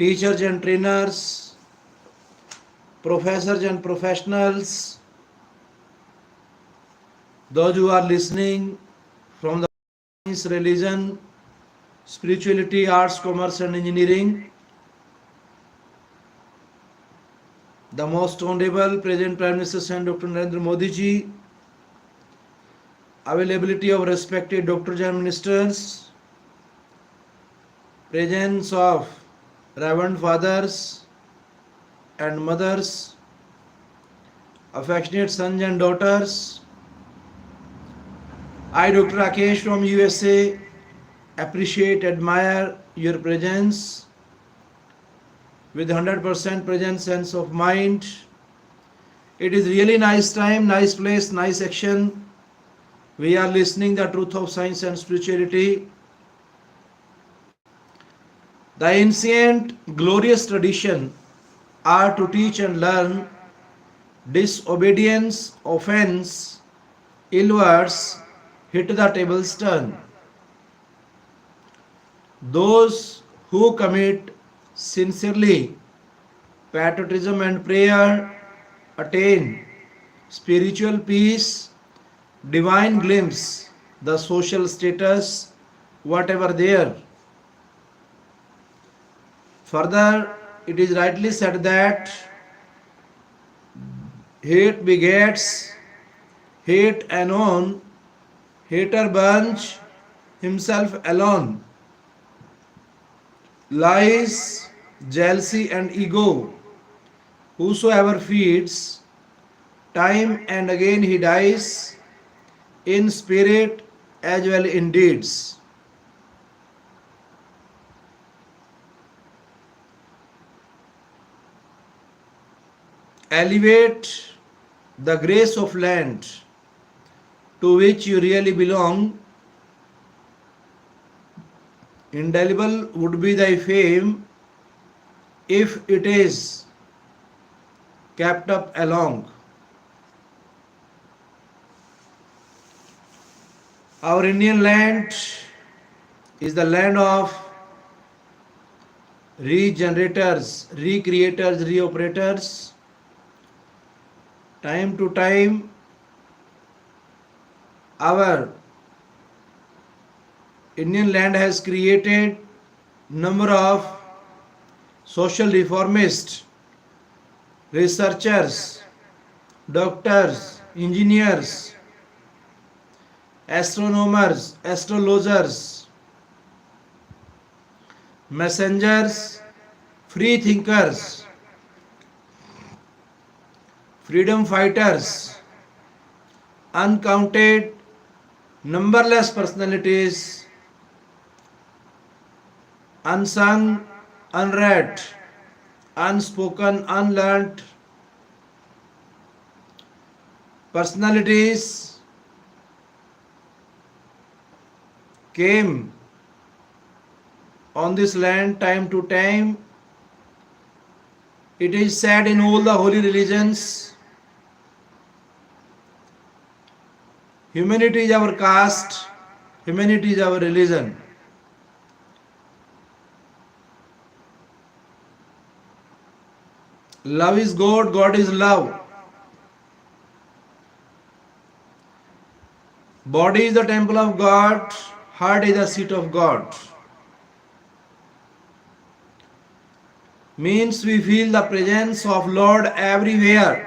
teachers and trainers, professors and professionals, those who are listening from the science, religion, spirituality, arts, commerce and engineering, the most honorable present Prime Minister and Dr. Narendra Modi ji, availability of respected doctors and ministers, presence of reverend fathers and mothers, affectionate sons and daughters. I, Dr. RKS from USA, appreciate, admire your presence with 100% present sense of mind. It is really nice time, nice place, nice action. We are listening the truth of science and spirituality. The ancient glorious tradition are to teach and learn disobedience, offense, ill words, hit the tables turn. Those who commit sincerely patriotism and prayer attain spiritual peace, divine glimpse, the social status, whatever there. Further, it is rightly said that hate begets hate anon, hater burns himself alone. Lies, jealousy and ego, whosoever feeds, time and again he dies, in spirit as well in deeds. Elevate the grace of land to which you really belong. Indelible would be thy fame if it is kept up along. Our Indian land is the land of regenerators, recreators, reoperators. Time to time, our Indian land has created number of social reformists, researchers, doctors, engineers, astronomers, astrologers, messengers, free thinkers, freedom fighters, uncounted, numberless personalities, unsung, unread, unspoken, unlearned personalities came on this land time to time. It is said in all the holy religions, humanity is our caste, humanity is our religion. Love is God, God is love. Body is the temple of God, heart is the seat of God. Means we feel the presence of Lord everywhere.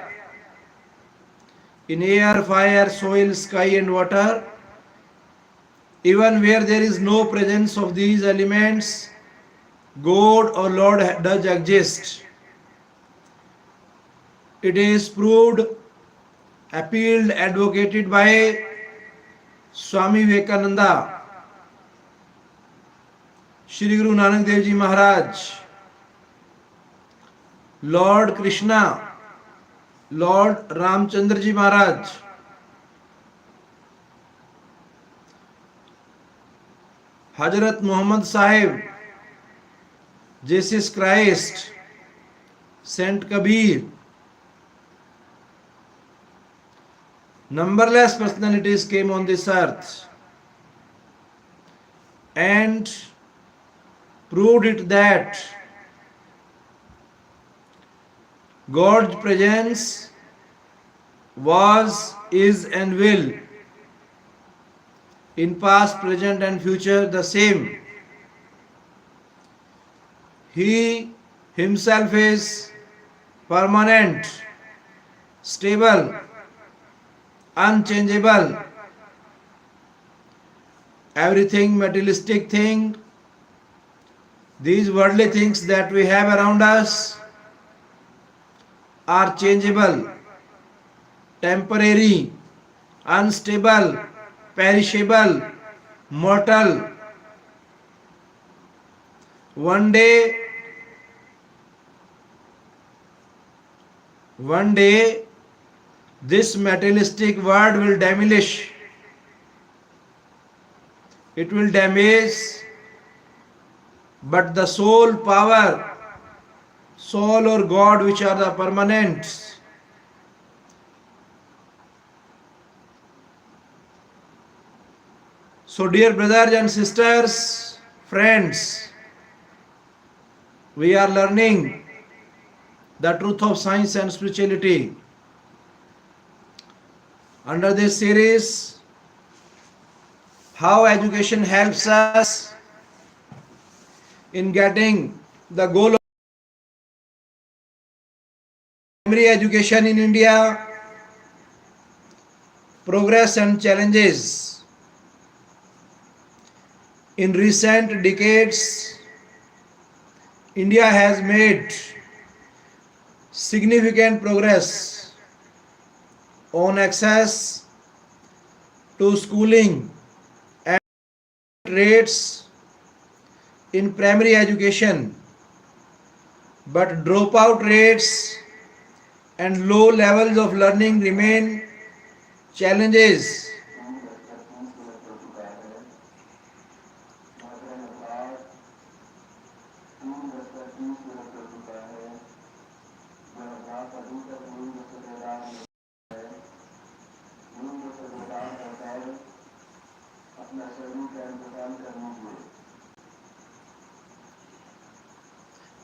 In air, fire, soil, sky and water. Even where there is no presence of these elements, God or Lord does exist. It is proved, appealed, advocated by Swami Vivekananda, Shri Guru Nanak Dev Ji Maharaj, Lord Krishna, Lord Ramchandra Ji Maharaj, Hazrat Muhammad Sahib, Jesus Christ, Saint Kabir. Numberless personalities came on this earth and proved it that God's presence was, is, and will, in past, present, and future, the same. He himself is permanent, stable, unchangeable. Everything materialistic thing, these worldly things that we have around us are changeable, temporary, unstable, perishable, mortal. One day, this materialistic world will diminish. It will damage, but the soul power, soul or God, which are the permanent, so dear brothers and sisters, friends, we are learning the truth of science and spirituality. Under this series, how education helps us in getting the goal of primary education in India, progress and challenges. In recent decades, India has made significant progress on access to schooling and rates in primary education, but dropout rates and low levels of learning remain challenges.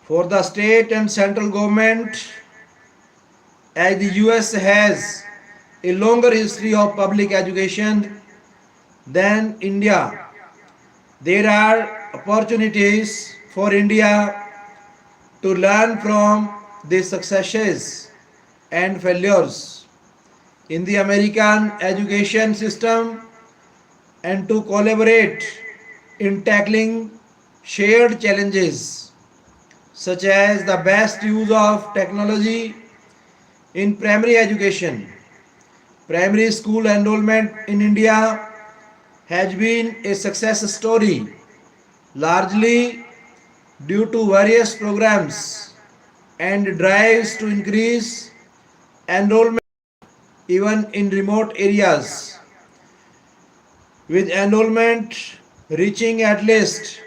For the state and central government, as the US has a longer history of public education than India, there are opportunities for India to learn from the successes and failures in the American education system and to collaborate in tackling shared challenges such as the best use of technology in primary education. Primary school enrollment in India has been a success story, largely due to various programs and drives to increase enrollment even in remote areas, with enrollment reaching at least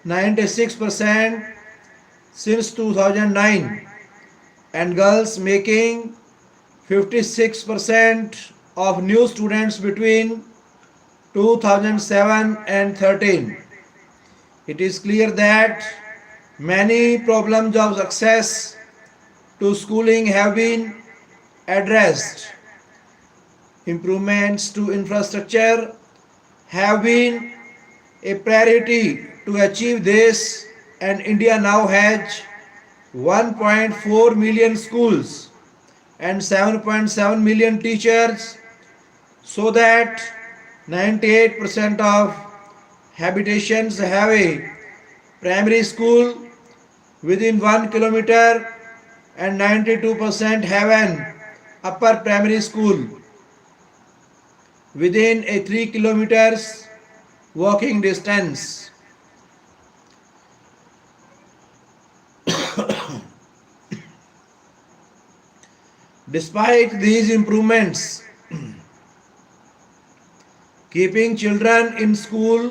96% since 2009 and girls making 56% of new students between 2007 and 13. It is clear that many problems of access to schooling have been addressed. Improvements to infrastructure have been a priority to achieve this, and India now has 1.4 million schools and 7.7 million teachers, so that 98% of habitations have a primary school within 1 kilometer and 92% have an upper primary school within a 3 kilometers walking distance. Despite these improvements, keeping children in school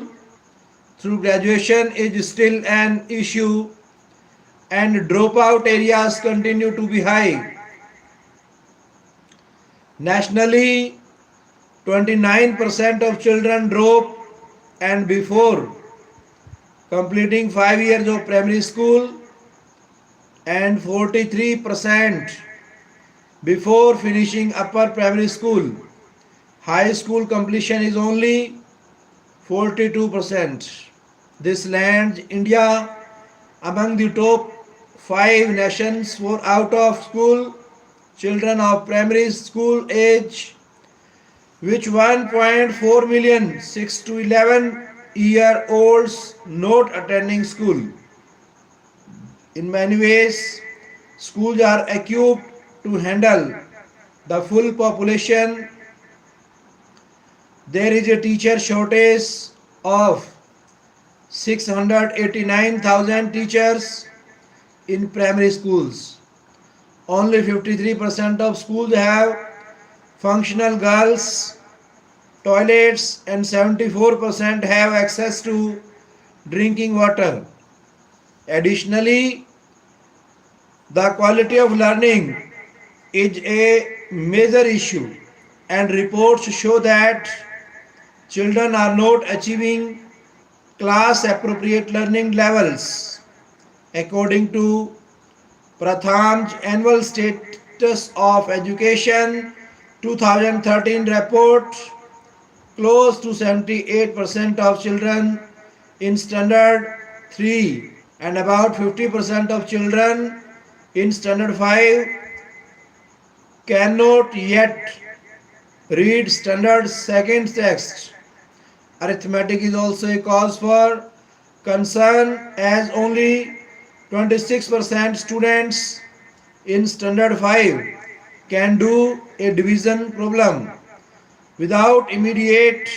through graduation is still an issue, and dropout areas continue to be high. Nationally, 29% of children drop and before completing 5 years of primary school, and 43% before finishing upper primary school. High school completion is only 42%. This lands India among the top 5 nations for out of school children of primary school age, which 1.4 million 6 to 11-year olds not attending school. In many ways, schools are equipped to handle the full population. There is a teacher shortage of 689,000 teachers in primary schools. Only 53% of schools have functional girls' toilets and 74% have access to drinking water. Additionally, the quality of learning is a major issue, and reports show that children are not achieving class appropriate learning levels. According to Pratham's annual Status of Education 2013 report, close to 78% of children in Standard 3 and about 50% of children in Standard 5 cannot yet read Standard 2nd text. Arithmetic is also a cause for concern, as only 26% students in Standard 5 can do a division problem without immediate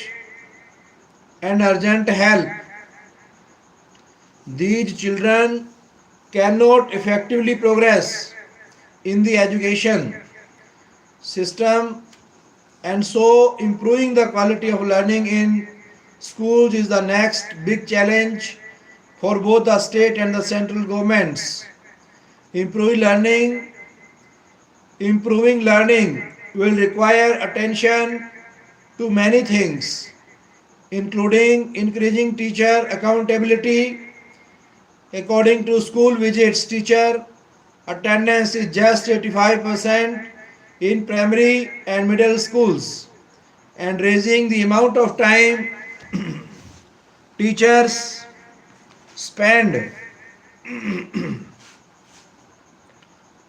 and urgent help. These children cannot effectively progress in the education system, and so improving the quality of learning in schools is the next big challenge for both the state and the central governments. Improving learning will require attention to many things, including increasing teacher accountability. According to school visits, teacher attendance is just 85% in primary and middle schools, and raising the amount of time teachers spend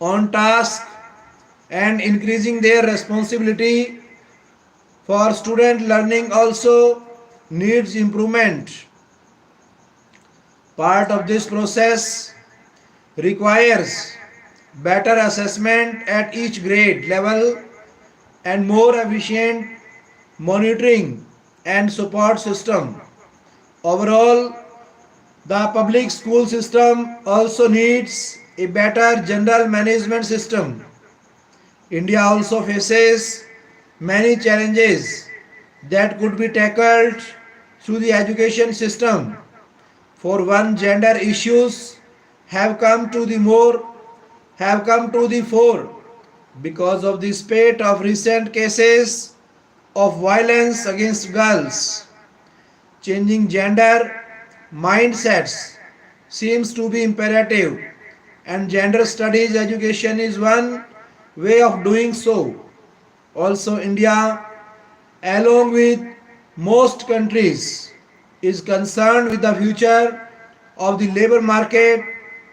on task and increasing their responsibility for student learning also needs improvement. Part of this process requires better assessment at each grade level and more efficient monitoring and support system. Overall, the public school system also needs a better general management system. India also faces many challenges that could be tackled through the education system. For one, gender issues have come to the fore because of the spate of recent cases of violence against girls. Changing gender mindsets seems to be imperative, and gender studies education is one way of doing so. Also, India, along with most countries, is concerned with the future of the labor market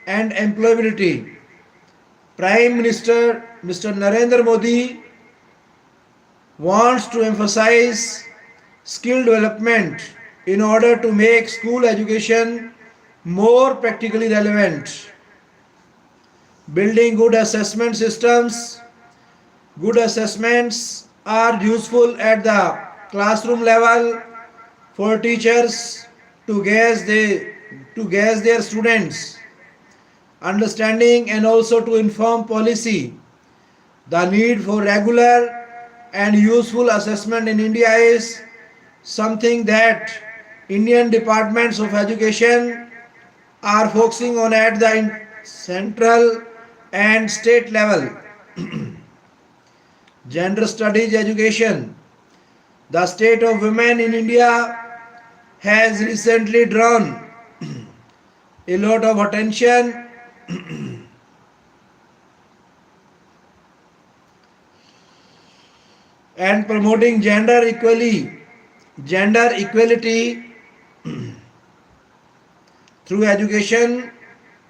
and employability. Prime Minister Mr. Narendra Modi wants to emphasize skill development in order to make school education more practically relevant. Building good assessment systems. Good assessments are useful at the classroom level for teachers to gauge their students' understanding and also to inform policy. The need for regular and useful assessment in India is something that Indian departments of education are focusing on at the central and state level. Gender studies education. The state of women in India has recently drawn a lot of attention. and promoting gender equality through education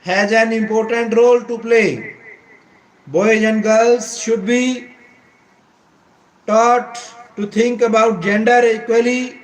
has an important role to play. Boys and girls should be taught to think about gender equality.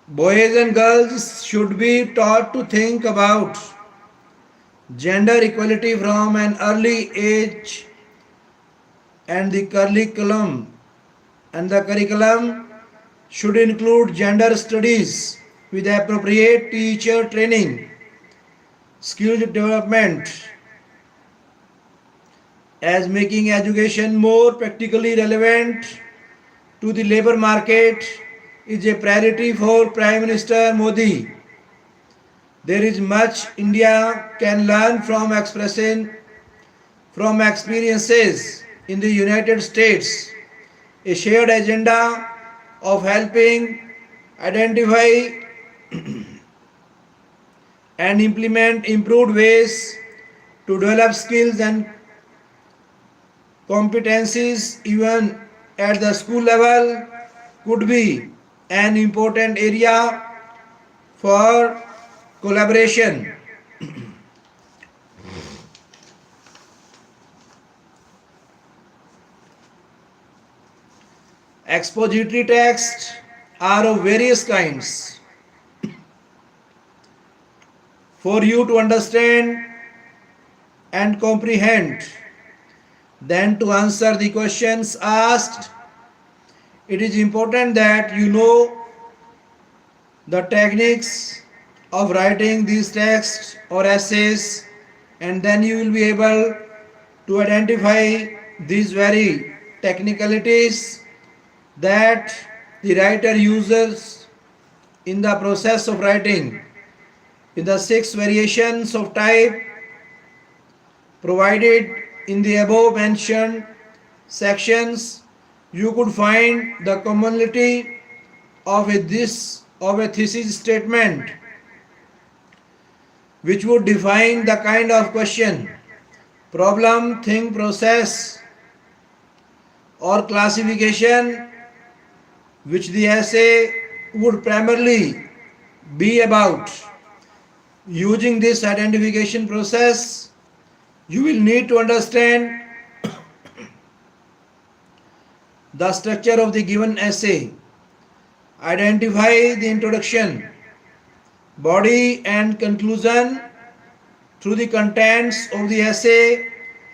Boys and girls should be taught to think about gender equality from an early age, and the curriculum should include gender studies with appropriate teacher training, skill development, as making education more practically relevant to the labor market is a priority for Prime Minister Modi. There is much India can learn from experiences in the United States. A shared agenda of helping identify and implement improved ways to develop skills and competencies even at the school level could be an important area for collaboration. Expository texts are of various kinds. For you to understand and comprehend, then to answer the questions asked, it is important that you know the techniques of writing these texts or essays, and then you will be able to identify these very technicalities that the writer uses in the process of writing. In the 6 variations of type provided in the above mentioned sections, you could find the commonality of a thesis statement, which would define the kind of question, problem, thing, process, or classification which the essay would primarily be about. Using this identification process, you will need to understand the structure of the given essay, identify the introduction, body and conclusion through the contents of the essay,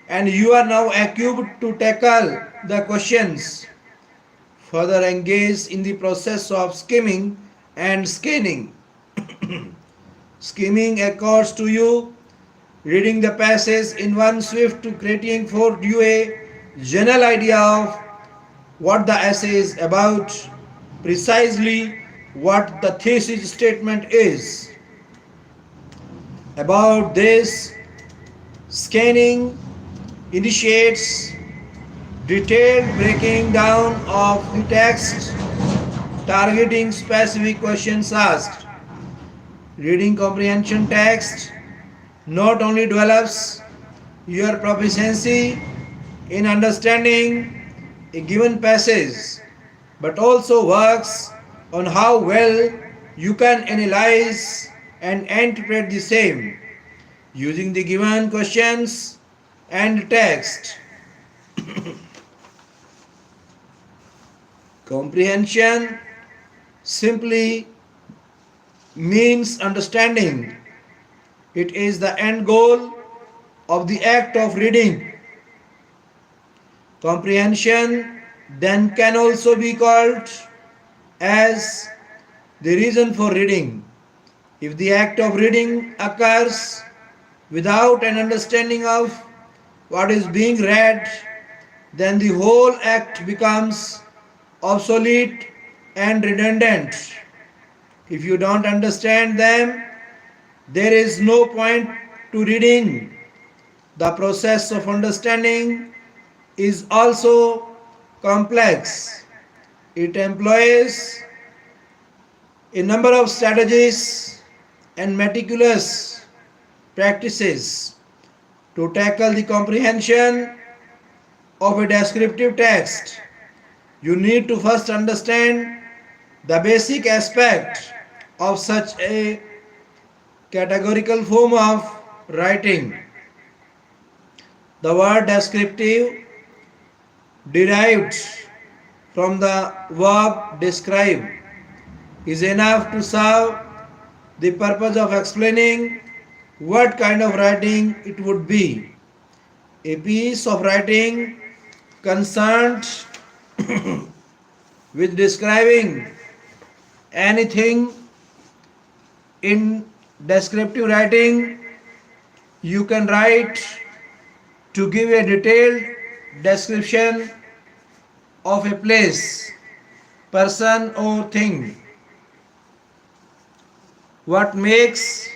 and you are now equipped to tackle the questions. Further engage in the process of skimming and scanning. Skimming occurs to you reading the passage in one swift to creating for you a general idea of what the essay is about, precisely what the thesis statement is. About this, scanning initiates detailed breaking down of the text, targeting specific questions asked. Reading comprehension text not only develops your proficiency in understanding a given passage, but also works on how well you can analyze and interpret the same using the given questions and text. Comprehension simply means understanding. It is the end goal of the act of reading. Comprehension then can also be called as the reason for reading. If the act of reading occurs without an understanding of what is being read, then the whole act becomes obsolete and redundant. If you don't understand them, there is no point to reading. The process of understanding is also complex. It employs a number of strategies and meticulous practices to tackle the comprehension of a descriptive text. You need to first understand the basic aspect of such a categorical form of writing. The word descriptive, derived from the verb describe, is enough to serve the purpose of explaining what kind of writing it would be. A piece of writing concerned with describing anything. In descriptive writing, you can write to give a detailed description of a place, person or thing. What makes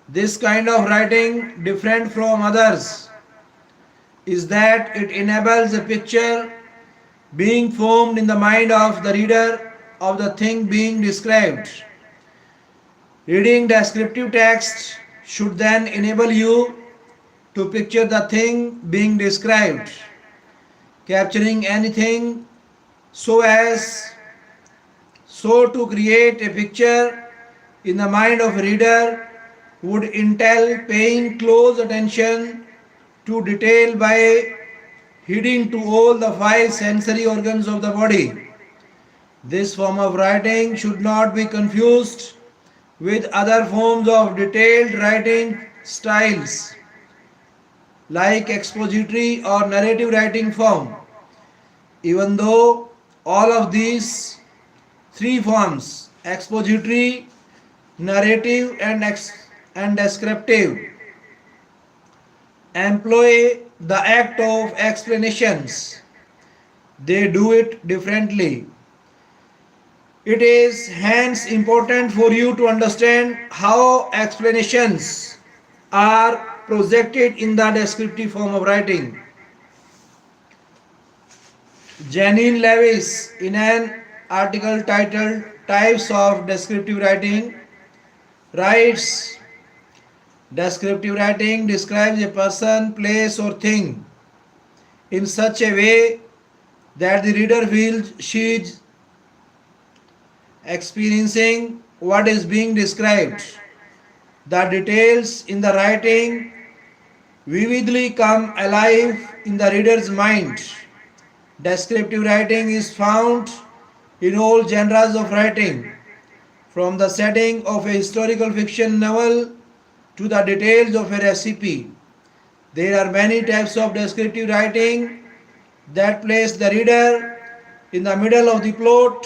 this kind of writing different from others is that it enables a picture being formed in the mind of the reader of the thing being described. Reading descriptive text should then enable you to picture the thing being described. Capturing anything so to create a picture in the mind of a reader would entail paying close attention to detail by heeding to all the five sensory organs of the body. This form of writing should not be confused with other forms of detailed writing styles like expository or narrative writing form. Even though all of these three forms, expository, narrative and descriptive, employ the act of explanations, they do it differently. It is hence important for you to understand how explanations are projected in the descriptive form of writing. Janine Lewis, in an article titled Types of Descriptive Writing, writes, descriptive writing describes a person, place or thing in such a way that the reader feels she is experiencing what is being described. The details in the writing vividly come alive in the reader's mind. Descriptive writing is found in all genres of writing, from the setting of a historical fiction novel to the details of a recipe. There are many types of descriptive writing that place the reader in the middle of the plot,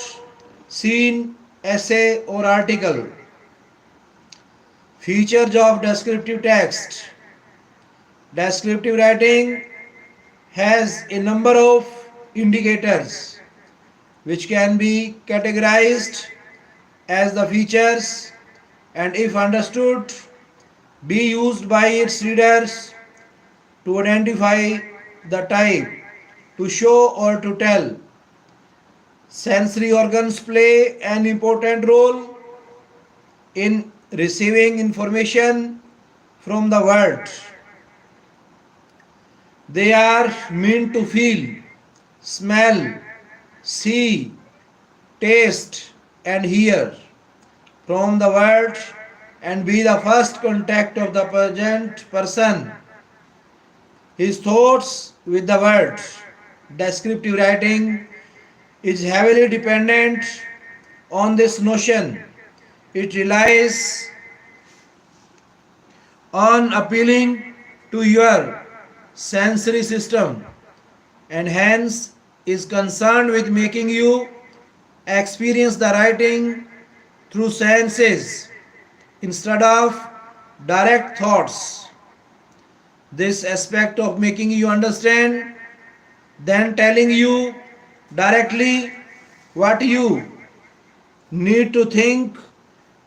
scene, essay or article. Features of descriptive text. Descriptive writing has a number of indicators which can be categorized as the features and, if understood, be used by its readers to identify the type, to show or to tell. Sensory organs play an important role in receiving information from the world. They are meant to feel, smell, see, taste and hear from the world and be the first contact of the present person, his thoughts with the world. Descriptive writing is heavily dependent on this notion. It relies on appealing to your sensory system and hence is concerned with making you experience the writing through senses instead of direct thoughts. This aspect of making you understand, then telling you directly what you need to think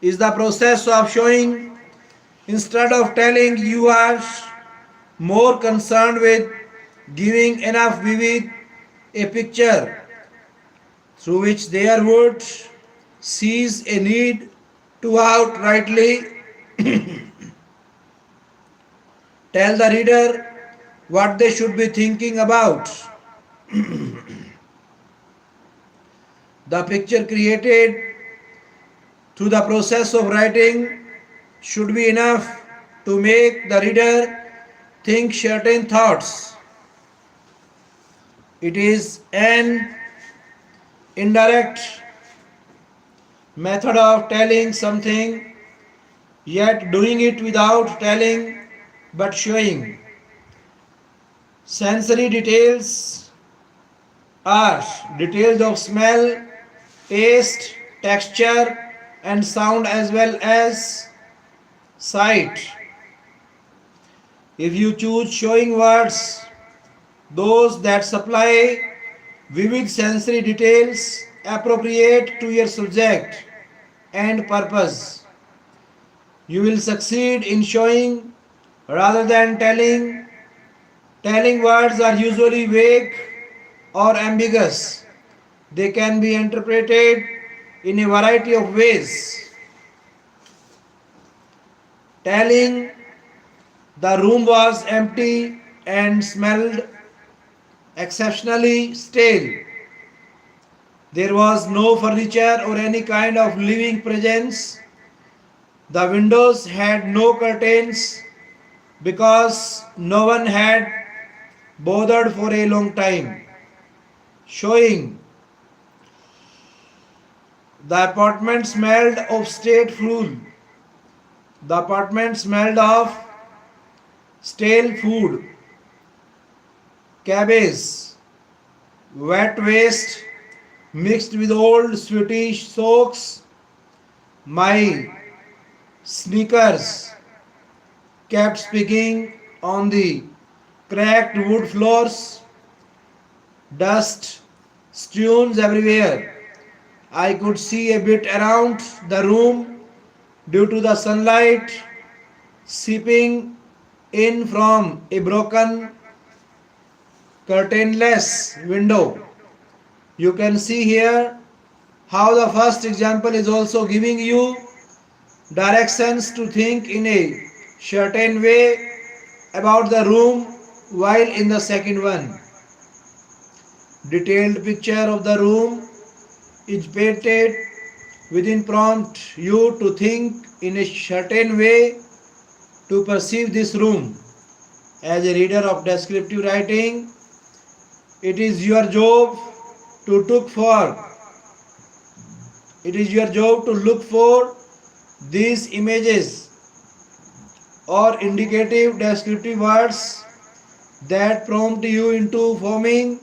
is the process of showing. Instead of telling, you are more concerned with giving enough vivid a picture through which their would seize a need to outrightly tell the reader what they should be thinking about. The picture created through the process of writing should be enough to make the reader think certain thoughts. It is an indirect method of telling something, yet doing it without telling but showing. Sensory details are details of smell, taste, texture, and sound as well as sight. If you choose showing words, those that supply vivid sensory details appropriate to your subject and purpose, you will succeed in showing rather than telling. Telling words are usually vague or ambiguous. They can be interpreted in a variety of ways. Telling, the room was empty and smelled exceptionally stale. There was no furniture or any kind of living presence. The windows had no curtains because no one had bothered for a long time. Showing, the apartment smelled of stale food. The apartment smelled of stale food, cabbage, wet waste mixed with old Swedish socks. My sneakers kept speaking on the cracked wood floors, dust strewn everywhere. I could see a bit around the room due to the sunlight seeping in from a broken curtainless window. You can see here how the first example is also giving you directions to think in a certain way about the room, while in the second one, detailed picture of the room is painted within prompt you to think in a certain way to perceive this room. As a reader of descriptive writing, it is your job to look for these images or indicative descriptive words that prompt you into forming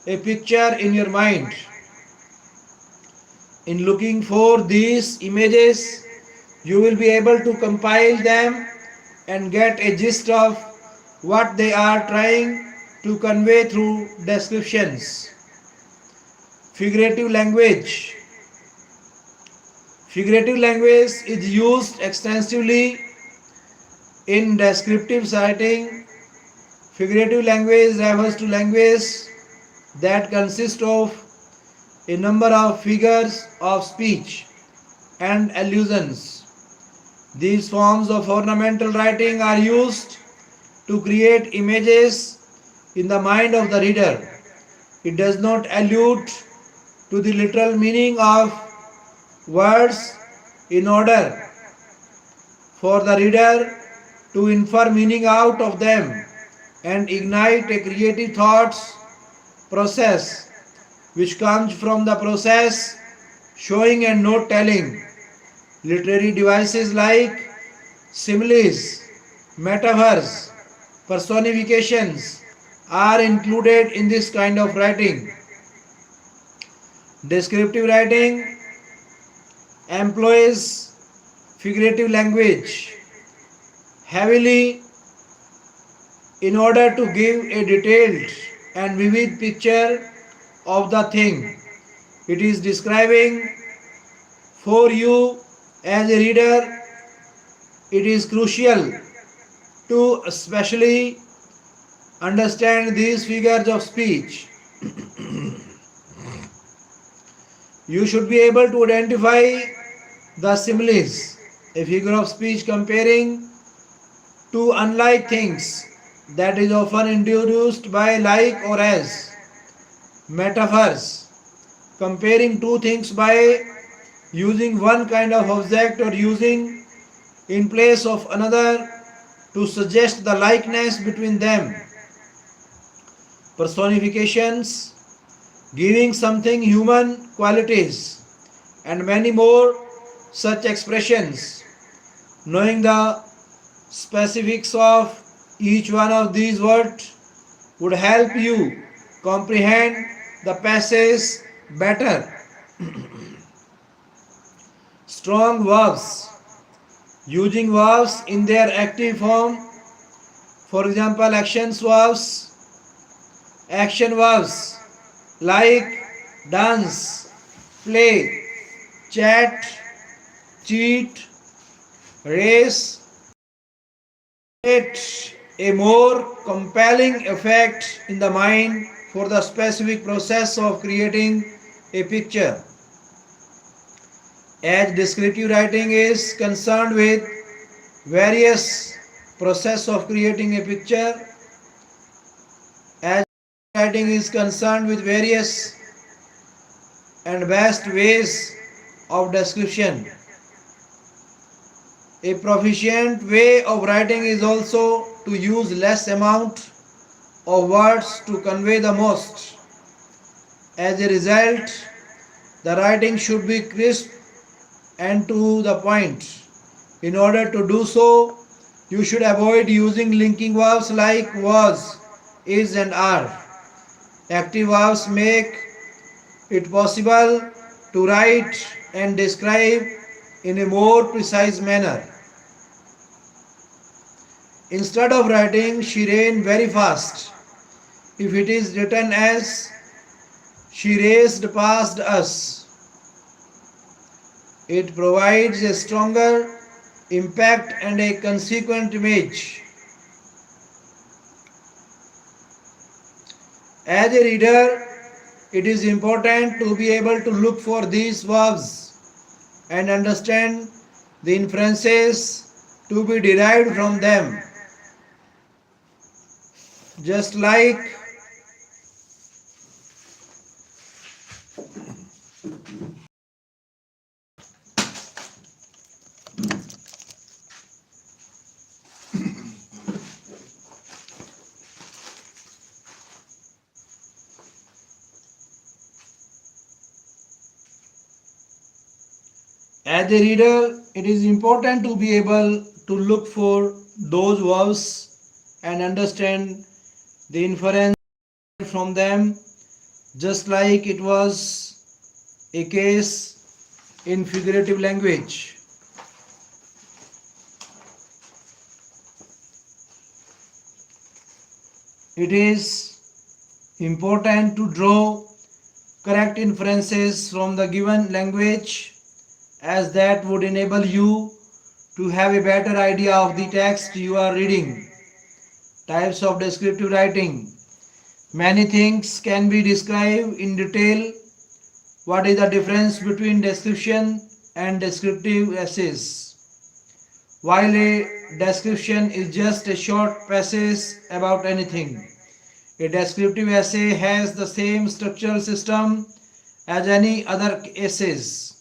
a picture in your mind. In looking for these images, you will be able to compile them and get a gist of what they are trying to convey through descriptions. Figurative language. Figurative language is used extensively in descriptive writing. Figurative language refers to language that consists of a number of figures of speech and allusions. These forms of ornamental writing are used to create images in the mind of the reader. It does not allude to the literal meaning of words in order for the reader to infer meaning out of them and ignite a creative thoughts process which comes from the process showing and note telling. Literary devices like similes, metaphors, personifications are included in this kind of writing. Descriptive writing employs figurative language. heavily in order to give a detailed and vivid picture of the thing it is describing for you as a reader. It is crucial to especially understand these figures of speech. You should be able to identify the similes, a figure of speech comparing two unlike things that is often introduced by like or as. Metaphors, comparing two things by using one kind of object or using in place of another to suggest the likeness between them. Personifications, giving something human qualities, and many more such expressions. Knowing the specifics of each one of these words would help you comprehend the passage better. Strong verbs, using verbs in their active form, for example action verbs like dance, play, chat, cheat, race, create a more compelling effect in the mind for the specific process of creating a picture. As descriptive writing is concerned with various process of creating a picture, as writing is concerned with various and best ways of description. A proficient way of writing is also to use less amount of words to convey the most. As a result, the writing should be crisp and to the point. In order to do so, you should avoid using linking verbs like was, is and are. Active verbs make it possible to write and describe in a more precise manner. Instead of writing she ran very fast, if it is written as she raced past us, it provides a stronger impact and a consequent image. As a reader, it is important to be able to look for these verbs and understand the inferences to be derived from them. Just like as a reader, it is important to be able to look for those verbs and understand the inference from them, just like it was a case in figurative language. It is important to draw correct inferences from the given language, as that would enable you to have a better idea of the text you are reading. Types of descriptive writing. Many things can be described in detail. What is the difference between description and descriptive essays? While a description is just a short passage about anything, a descriptive essay has the same structural system as any other essays.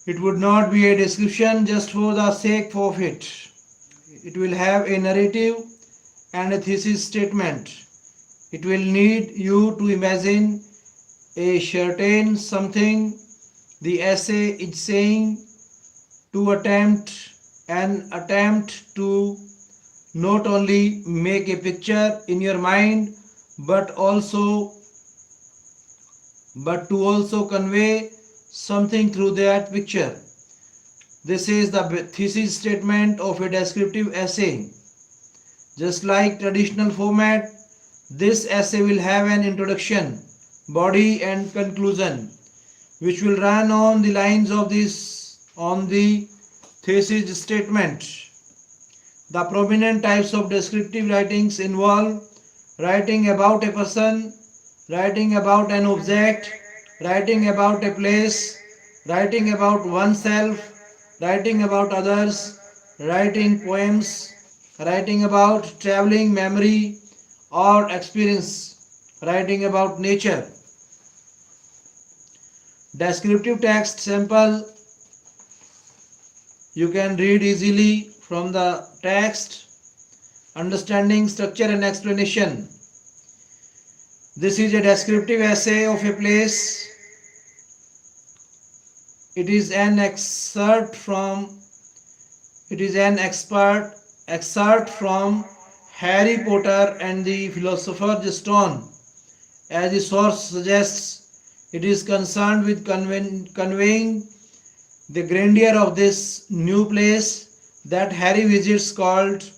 It would not be a description just for the sake of it. It will have a narrative and a thesis statement. It will need you to imagine a certain something the essay is saying, to attempt to not only make a picture in your mind but to also convey something through that picture. This is the thesis statement of a descriptive essay. Just like traditional format, this essay will have an introduction, body and conclusion, which will run on the lines of the thesis statement. The prominent types of descriptive writings involve writing about a person, writing about an object, writing about a place, writing about oneself, writing about others, writing poems, writing about traveling memory or experience, writing about nature. Descriptive text sample, you can read easily from the text. Understanding structure and explanation. This is a descriptive essay of a place. It is an excerpt from Harry Potter and the Philosopher's Stone. As the source suggests, it is concerned with conveying the grandeur of this new place that Harry visits, called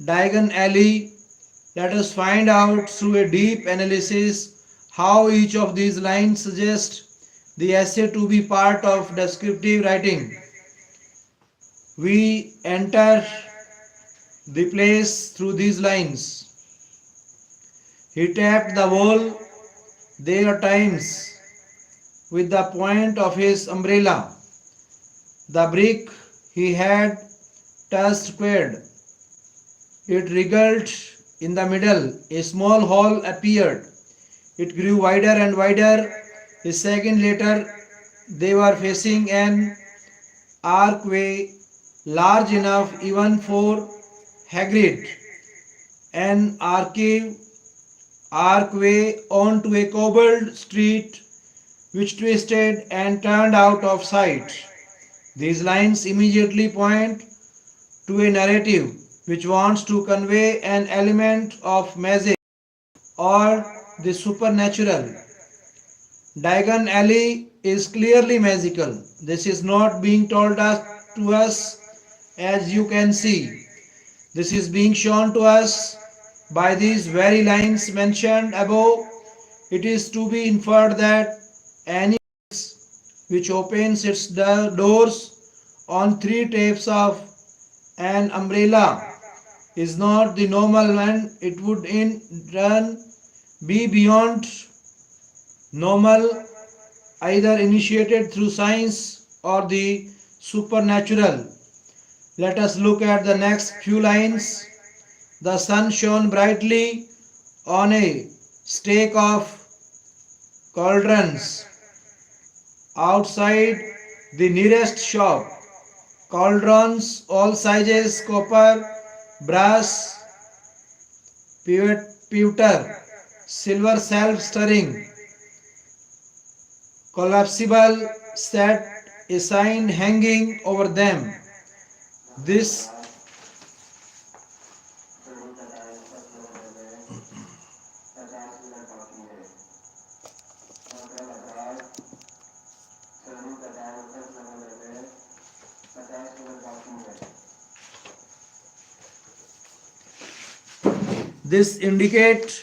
Diagon Alley. Let us find out through a deep analysis how each of these lines suggests the essay to be part of descriptive writing. We enter the place through these lines. He tapped the wall there times with the point of his umbrella. The brick he had touched squared. It wriggled in the middle. A small hole appeared. It grew wider and wider. A second later, they were facing an archway large enough even for Hagrid. An archway onto a cobbled street which twisted and turned out of sight. These lines immediately point to a narrative which wants to convey an element of magic or the supernatural. Diagon Alley is clearly magical. This is not being told to us, as you can see. This is being shown to us by these very lines mentioned above. It is to be inferred that any which opens its doors on three tapes of an umbrella is not the normal one. It would in turn be beyond normal, either initiated through science or the supernatural. Let us look at the next few lines. The sun shone brightly on a stake of cauldrons outside the nearest shop. Cauldrons, all sizes, copper, brass, pewter, silver self-stirring, collapsible, set a sign hanging over them. This indicates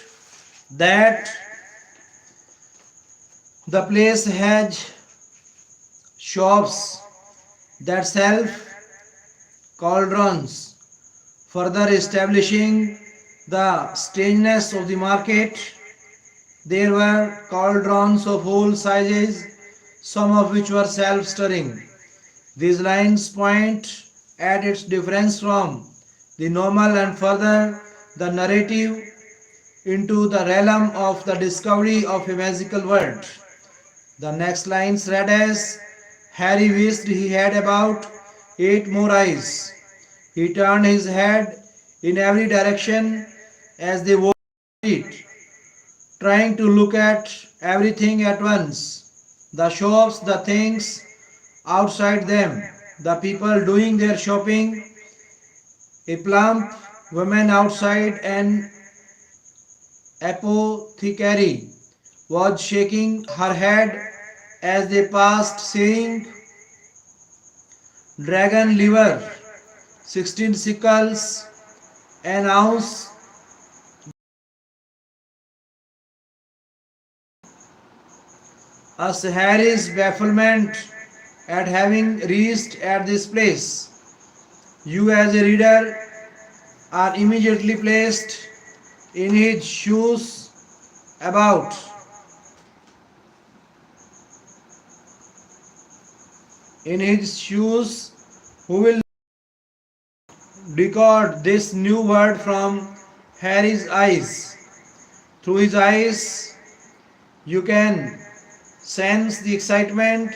that the place has shops that sell cauldrons, further establishing the strangeness of the market. There were cauldrons of all sizes, some of which were self-stirring. These lines point at its difference from the normal and further the narrative into the realm of the discovery of a magical world. The next lines read as, Harry wished he had about 8 more eyes. He turned his head in every direction as they walked the street, trying to look at everything at once. The shops, the things outside them, the people doing their shopping. A plump woman outside an apothecary was shaking her head as they passed, saying, dragon liver, 16 sickles, an ounce. As Harry's bafflement at having reached at this place, you as a reader are immediately placed in his shoes about in his shoes who will decode this new word from Harry's eyes. Through his eyes, you can sense the excitement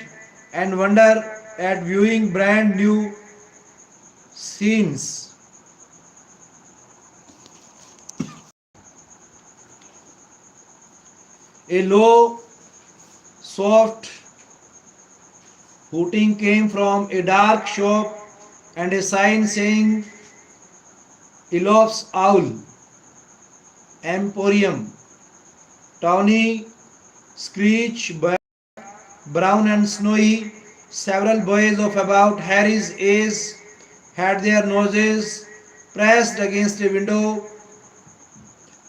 and wonder at viewing brand new scenes. A low, soft hooting came from a dark shop and a sign saying Elof's Owl Emporium. Tawny, screech, brown and snowy, several boys of about Harry's age had their noses pressed against a window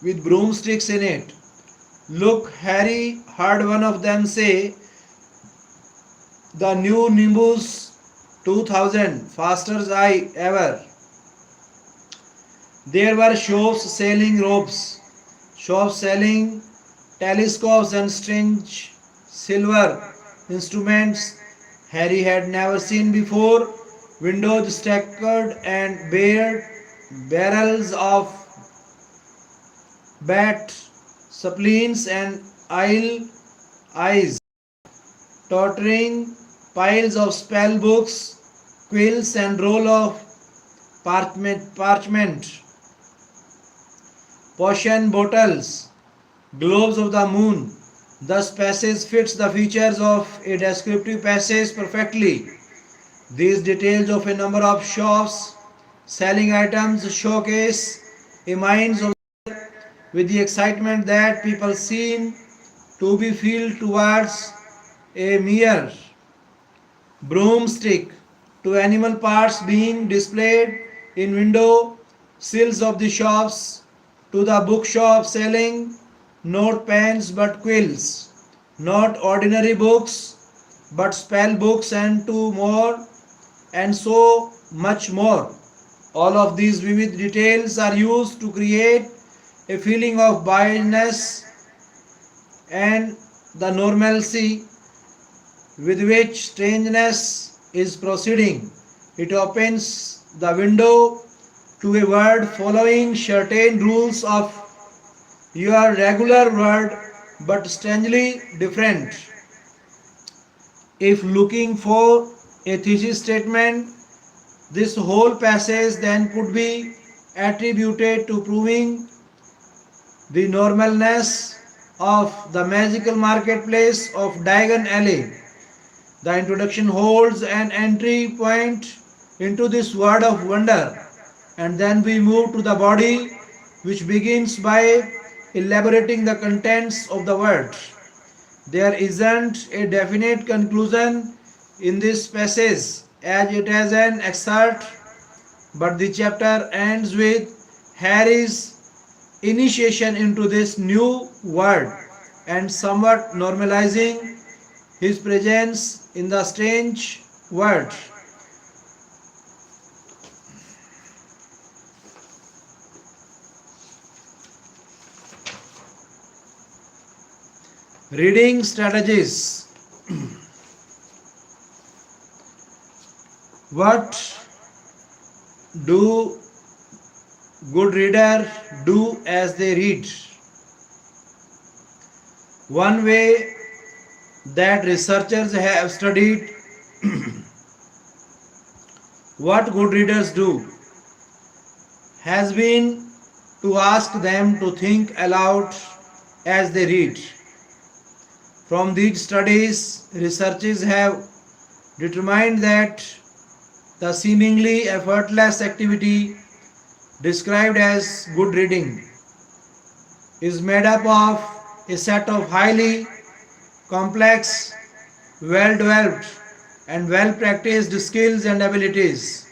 with broomsticks in it. Look, Harry heard one of them say, the new Nimbus 2000, fastest I ever. There were shops selling ropes, shops selling telescopes and strange silver instruments Harry had never seen before, windows stacked and bared, barrels of bat spleens and eyes, tottering piles of spell books, quills and roll of parchment, potion bottles, globes of the moon. Thus passage fits the features of a descriptive passage perfectly. These details of a number of shops selling items showcase a minds of with the excitement that people seem to be feel towards a mere broomstick, to animal parts being displayed in window sills of the shops, to the bookshop selling not pens but quills, not ordinary books but spell books, and to more and so much more. All of these vivid details are used to create a feeling of biasness and the normalcy with which strangeness is proceeding. It opens the window to a word following certain rules of your regular word but strangely different. If looking for a thesis statement, this whole passage then could be attributed to proving the normalness of the magical marketplace of Diagon Alley. The introduction holds an entry point into this world of wonder, and then we move to the body, which begins by elaborating the contents of the word. There isn't a definite conclusion in this passage as it has an excerpt, but the chapter ends with Harry's initiation into this new world and somewhat normalizing his presence in the strange world. Reading strategies. What do good readers do as they read? One way that researchers have studied what good readers do has been to ask them to think aloud as they read. From these studies, researchers have determined that the seemingly effortless activity described as good reading is made up of a set of highly complex, well-developed and well practiced skills and abilities.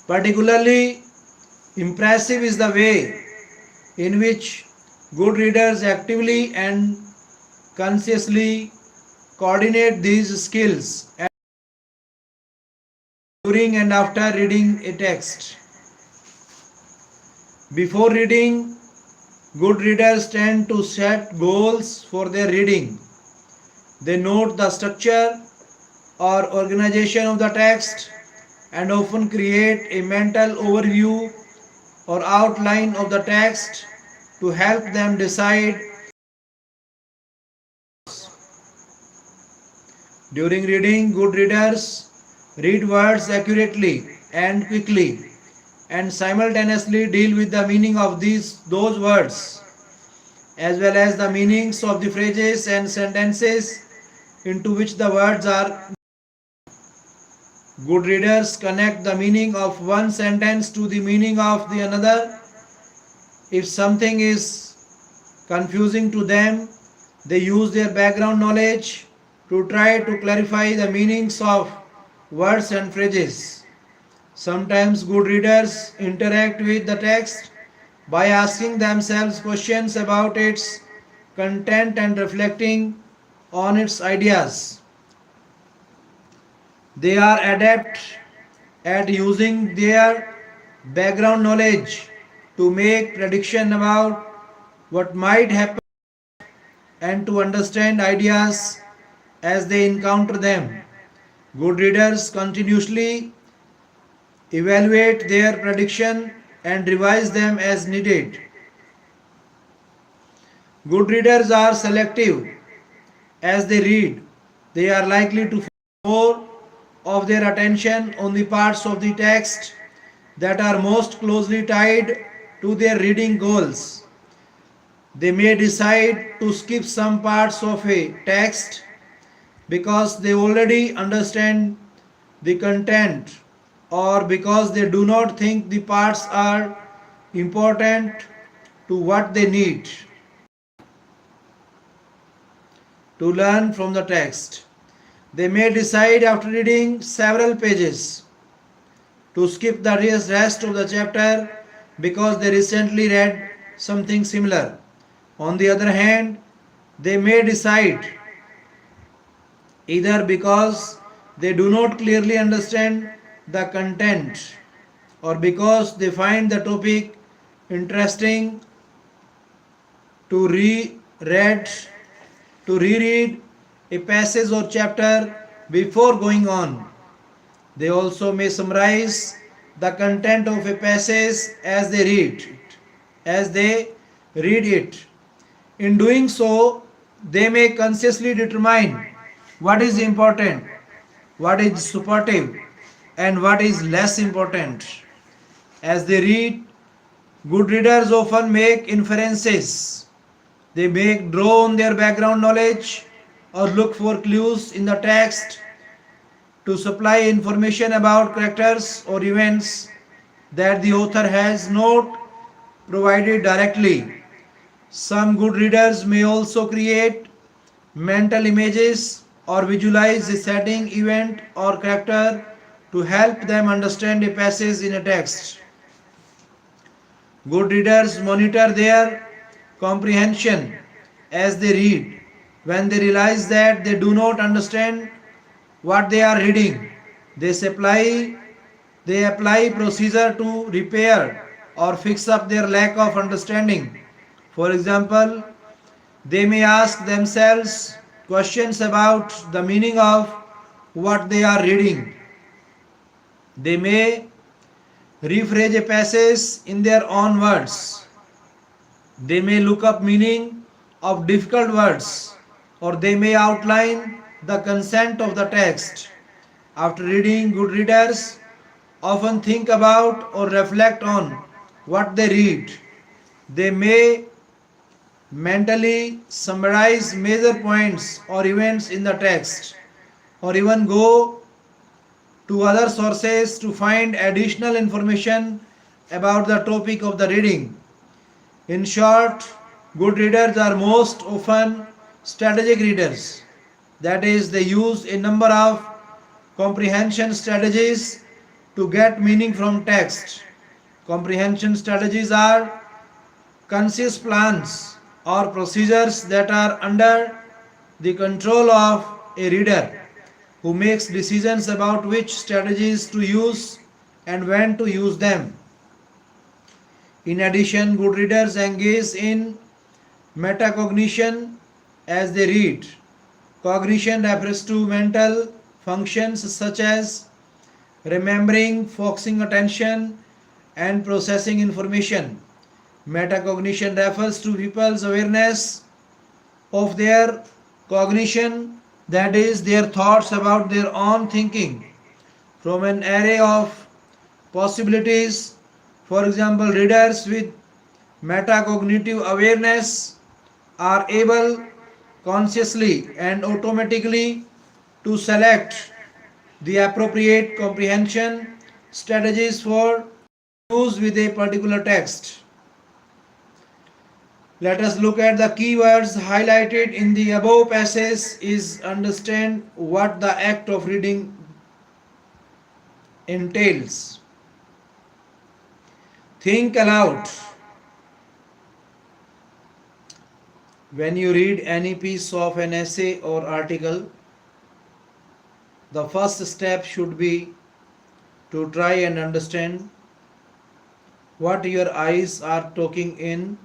Particularly impressive is the way in which good readers actively and consciously coordinate these skills during and after reading a text. Before reading, good readers tend to set goals for their reading. They note the structure or organization of the text and often create a mental overview or outline of the text to help them decide. During reading, good readers read words accurately and quickly and simultaneously deal with the meaning of those words as well as the meanings of the phrases and sentences into which the words are. Good readers connect the meaning of one sentence to the meaning of the another. If something is confusing to them, they use their background knowledge to try to clarify the meanings of words and phrases. Sometimes good readers interact with the text by asking themselves questions about its content and reflecting on its ideas. They are adept at using their background knowledge to make prediction about what might happen and to understand ideas as they encounter them. Good readers continuously evaluate their prediction and revise them as needed. Good readers are selective as they read. They are likely to focus more of their attention on the parts of the text that are most closely tied to their reading goals. They may decide to skip some parts of a text because they already understand the content or because they do not think the parts are important to what they need to learn from the text. They may decide after reading several pages to skip the rest of the chapter because they recently read something similar. On the other hand, they may decide either because they do not clearly understand the content or because they find the topic interesting to reread a passage or chapter before going on. They also may summarize the content of a passage as they read it. In doing so, they may consciously determine what is important, what is supportive, and what is less important. As they read, good readers often make inferences. They may draw on their background knowledge or look for clues in the text to supply information about characters or events that the author has not provided directly. Some good readers may also create mental images or visualize a setting, event, or character to help them understand a passage in a text. Good readers monitor their comprehension as they read. When they realize that they do not understand what they are reading, they apply procedure to repair or fix up their lack of understanding. For example, they may ask themselves questions about the meaning of what they are reading. They may rephrase a passage in their own words. They may look up meaning of difficult words, or they may outline the content of the text. After reading, good readers often think about or reflect on what they read. They may mentally summarize major points or events in the text, or even go to other sources to find additional information about the topic of the reading. In short, good readers are most often strategic readers. That is, they use a number of comprehension strategies to get meaning from text. Comprehension strategies are conscious plans or procedures that are under the control of a reader who makes decisions about which strategies to use and when to use them. In addition, good readers engage in metacognition as they read. Cognition refers to mental functions such as remembering, focusing attention, and processing information. Metacognition refers to people's awareness of their cognition, that is, their thoughts about their own thinking, from an array of possibilities. For example, readers with metacognitive awareness are able consciously and automatically to select the appropriate comprehension strategies for use with a particular text. Let us look at the keywords highlighted in the above passage is understand what the act of reading entails. Think aloud. When you read any piece of an essay or article, the first step should be to try and understand what your eyes are taking in.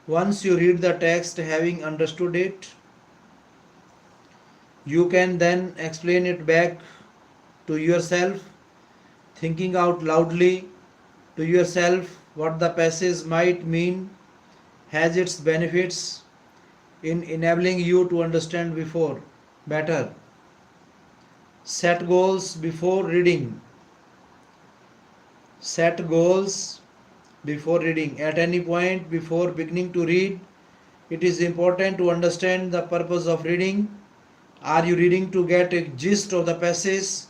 Once you read the text, having understood it, you can then explain it back to yourself, thinking out loudly to yourself what the passage might mean, has its benefits in enabling you to understand better. Set goals before reading. Set goals before reading. At any point before beginning to read, it is important to understand the purpose of reading. Are you reading to get a gist of the passage,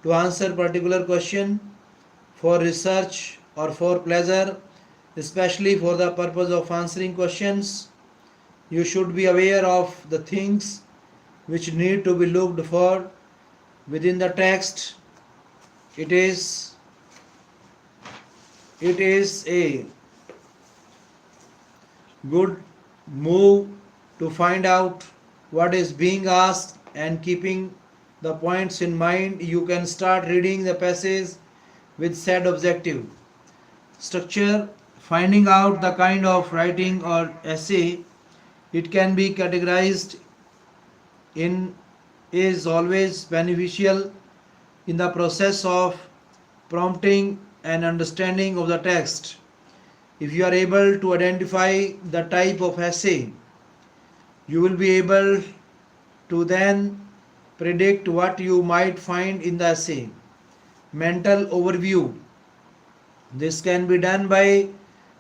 to answer particular question, for research, or for pleasure? Especially for the purpose of answering questions, you should be aware of the things which need to be looked for within the text. It is a good move to find out what is being asked, and keeping the points in mind, you can start reading the passage with said objective. Structure. Finding out the kind of writing or essay it can be categorized in is always beneficial in the process of prompting and understanding of the text. If you are able to identify the type of essay, you will be able to then predict what you might find in the essay. Mental overview. This can be done by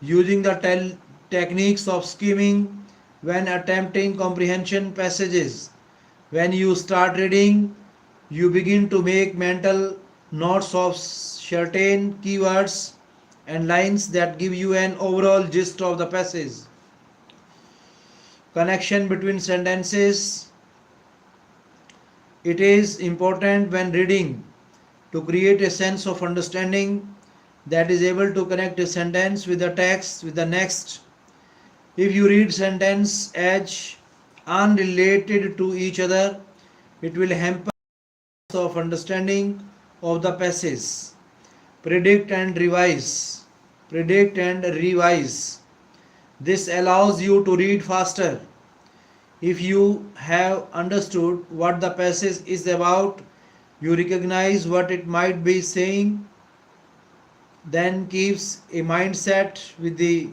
using the techniques of skimming when attempting comprehension passages. When you start reading, you begin to make mental notes of certain keywords and lines that give you an overall gist of the passage. Connection between sentences. It is important when reading to create a sense of understanding that is able to connect a sentence with the text with the next. If you read sentence as unrelated to each other, it will hamper of understanding of the passage. Predict and revise. Predict and revise. This allows you to read faster. If you have understood what the passage is about, you recognize what it might be saying, then keeps a mindset with the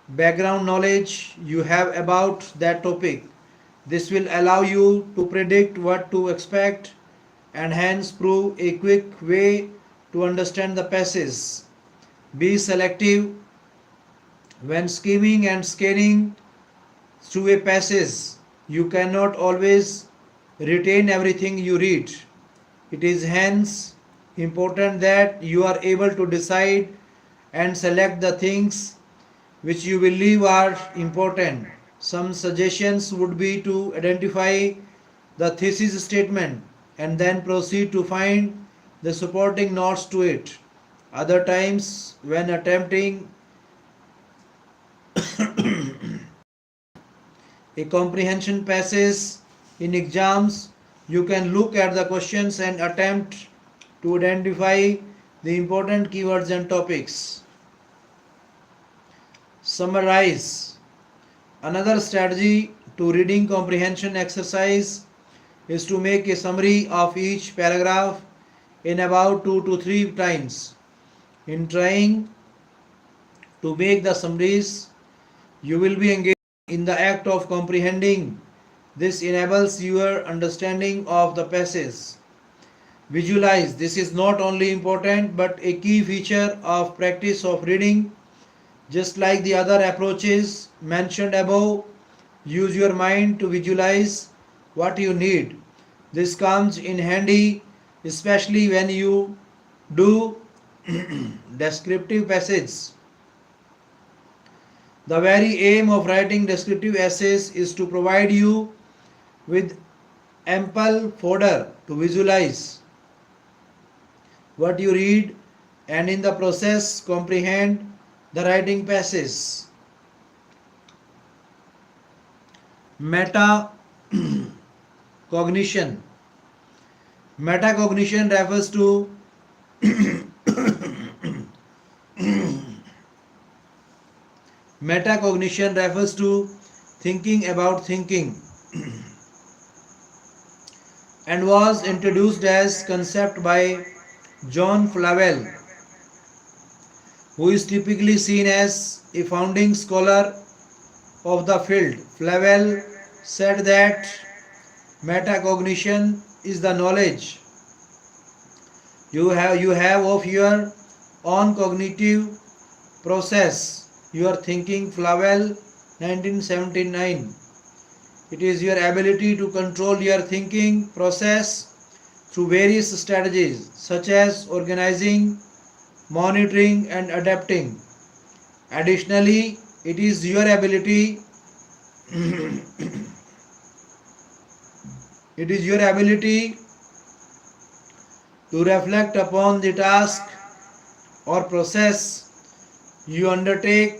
background knowledge you have about that topic. This will allow you to predict what to expect and hence prove a quick way to understand the passage. Be selective. When skimming and scanning through a passage, you cannot always retain everything you read. It is hence important that you are able to decide and select the things which you believe are important. Some suggestions would be to identify the thesis statement and then proceed to find the supporting notes to it. Other times, when attempting a comprehension passage in exams, you can look at the questions and attempt to identify the important keywords and topics. Summarize. Another strategy to reading comprehension exercise is to make a summary of each paragraph in about 2 to 3 times. In trying to make the summaries, you will be engaged in the act of comprehending. This enables your understanding of the passage. Visualize. This is not only important but a key feature of practice of reading. Just like the other approaches mentioned above, use your mind to visualize what you need. This comes in handy especially when you do descriptive passages. The very aim of writing descriptive essays is to provide you with ample fodder to visualize what you read and in the process comprehend the writing passage. Metacognition. Metacognition refers to Metacognition refers to thinking about thinking and was introduced as concept by John Flavel, who is typically seen as a founding scholar of the field. Flavel said that metacognition is the knowledge you have of your own cognitive process. Your thinking. Flavel, 1979. It is your ability to control your thinking process through various strategies such as organizing, monitoring and adapting. Additionally, it is your ability to reflect upon the task or process you undertake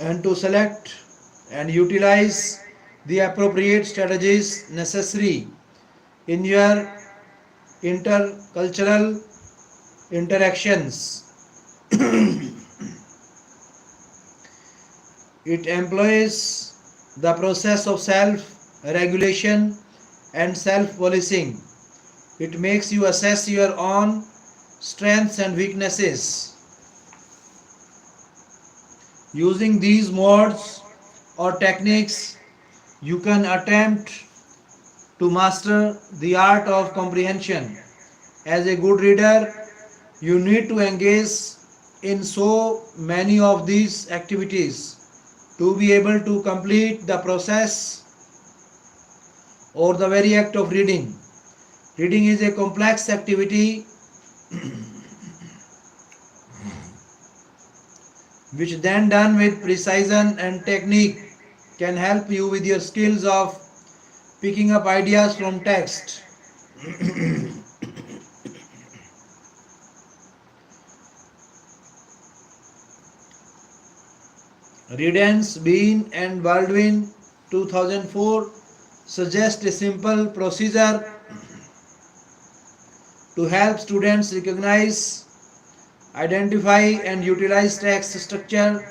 and to select and utilize the appropriate strategies necessary in your intercultural interactions. It employs the process of self-regulation and self-policing. It makes you assess your own strengths and weaknesses. Using these modes or techniques, you can attempt to master the art of comprehension. As a good reader, you need to engage in so many of these activities to be able to complete the process or the very act of reading. Reading is a complex activity which then done with precision and technique can help you with your skills of picking up ideas from text. Redens, Bean and Baldwin 2004 suggest a simple procedure to help students recognize, identify and utilize text structure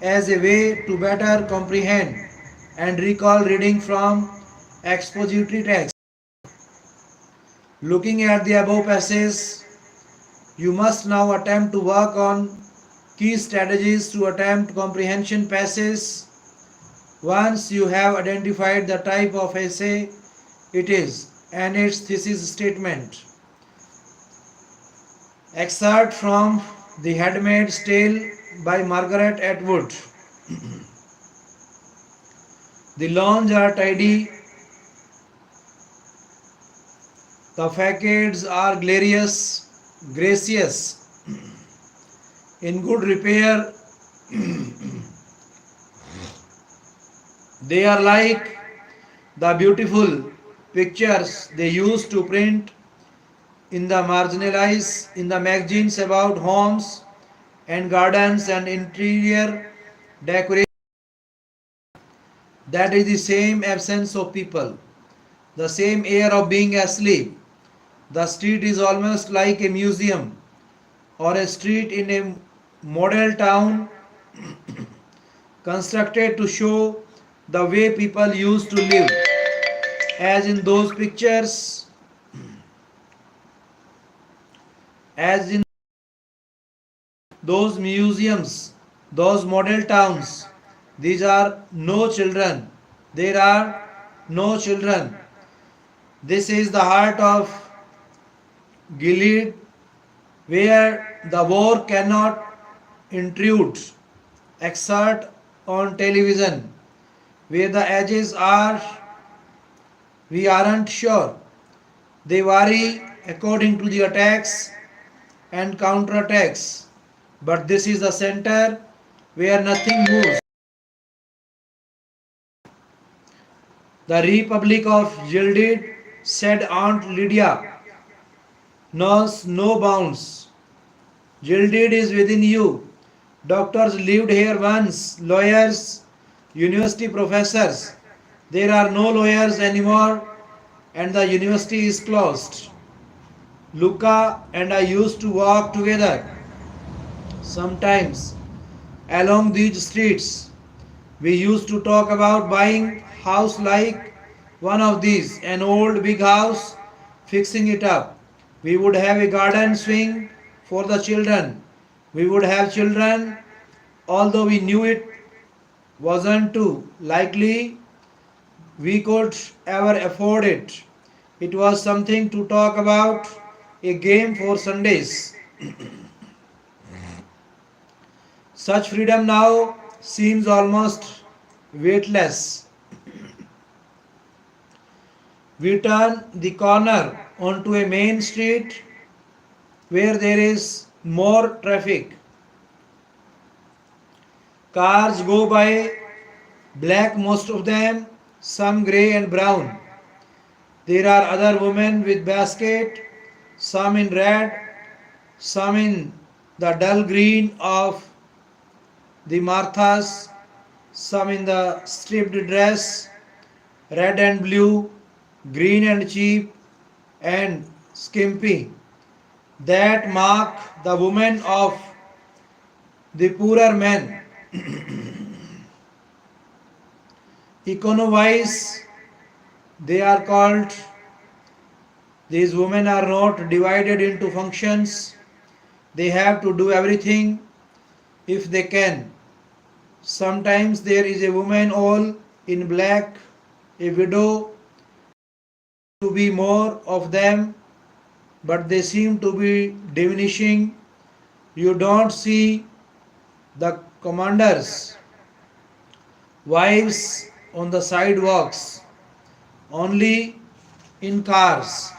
as a way to better comprehend and recall reading from expository text. Looking at the above passage, you must now attempt to work on key strategies to attempt comprehension passages. Once you have identified the type of essay it is and its thesis statement. Excerpt from The Handmaid's Tale by Margaret Atwood. The lawns are tidy, the facades are gracious, in good repair. They are like The beautiful pictures they used to print in the marginalized in the magazines about homes and gardens and interior decoration. That is the same absence of people, the same air of being asleep. The street is almost like a museum or a street in a model town constructed to show the way people used to live. As in those pictures, as in those museums, those model towns, these are no children. There are no children. This is the heart of Gilead, where the war cannot intrude, exert on television, where the edges are, we aren't sure. They vary according to the attacks and counterattacks, but this is the center where nothing moves. The Republic of Gilead, said Aunt Lydia, knows no bounds. Gilead is within you. Doctors lived here once, lawyers, university professors. There are no lawyers anymore, and the university is closed. Luca and I used to walk together sometimes along these streets. We used to talk about buying house like one of these, an old big house, fixing it up. We would have a garden swing for the children. We would have children, although we knew it wasn't too likely we could ever afford it. It was something to talk about, a game for Sundays. Such freedom now seems almost weightless. We turn the corner onto a main street where there is more traffic. Cars go by, black most of them, some grey and brown. There are other women with basket, some in red, some in the dull green of the Marthas, some in the striped dress, red and blue, green and cheap, and skimpy, that mark the women of the poorer men. Econo-wise, they are called, these women are not divided into functions. They have to do everything if they can. Sometimes there is a woman all in black, a widow, to be more of them, but they seem to be diminishing. You don't see the commanders' wives on the sidewalks, only in cars.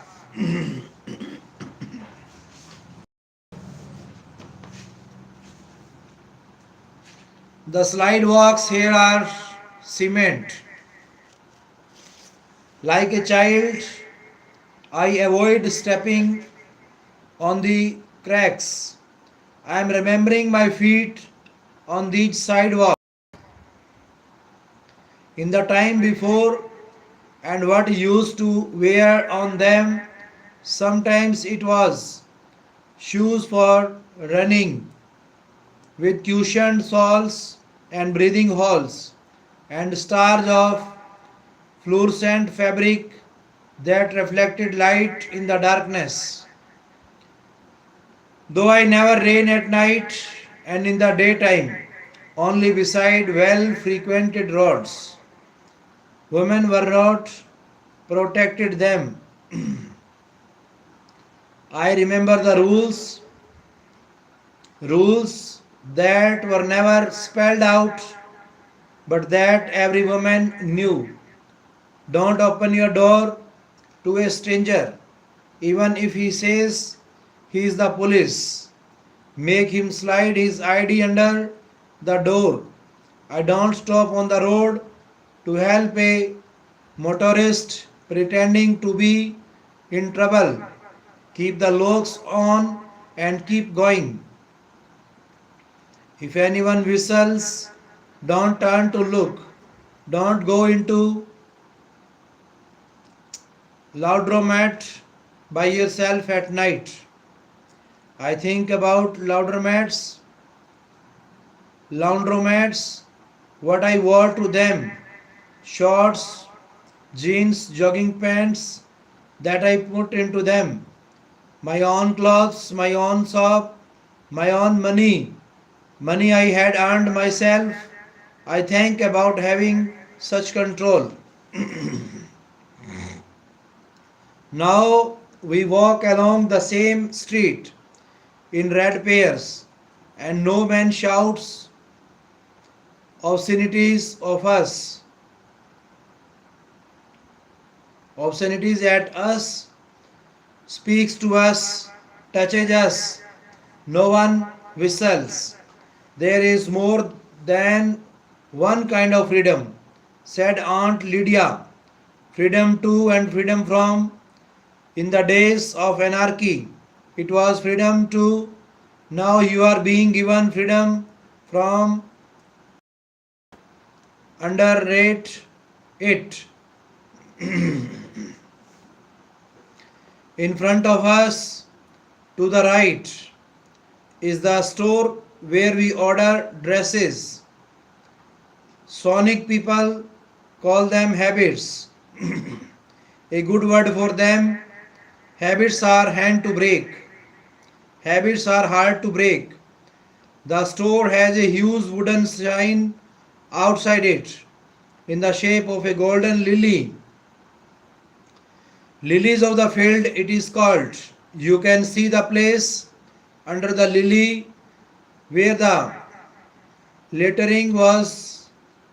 The sidewalks here are cement. Like a child, I avoid stepping on the cracks. I am remembering my feet on these sidewalks in the time before and what used to wear on them. Sometimes it was shoes for running with cushioned soles and breathing holes and stars of fluorescent fabric that reflected light in the darkness. Though I never ran at night and in the daytime, only beside well frequented roads. Women were not protected them. I remember the rules that were never spelled out, but that every woman knew. Don't open your door to a stranger, even if he says he is the police. Make him slide his ID under the door. I don't stop on the road to help a motorist pretending to be in trouble. Keep the locks on and keep going. If anyone whistles, don't turn to look. Don't go into laundromat by yourself at night. I think about laundromats, what I wore to them, shorts, jeans, jogging pants that I put into them, my own clothes, my own shop, my own money I had earned myself. I think about having such control. Now we walk along the same street in red pairs, and no man shouts obscenities of us, obscenities at us, speaks to us, touches us. No one whistles. There is more than one kind of freedom, said Aunt Lydia. Freedom to and freedom from. In the days of anarchy, it was freedom to. Now you are being given freedom from. Underrate it. In front of us, to the right, is the store where we order dresses. Sonic people call them habits. A good word for them. Habits are hard to break. Habits are hard to break. The store has a huge wooden sign outside it in the shape of a golden lily. Lilies of the field it is called. You can see the place under the lily where the lettering was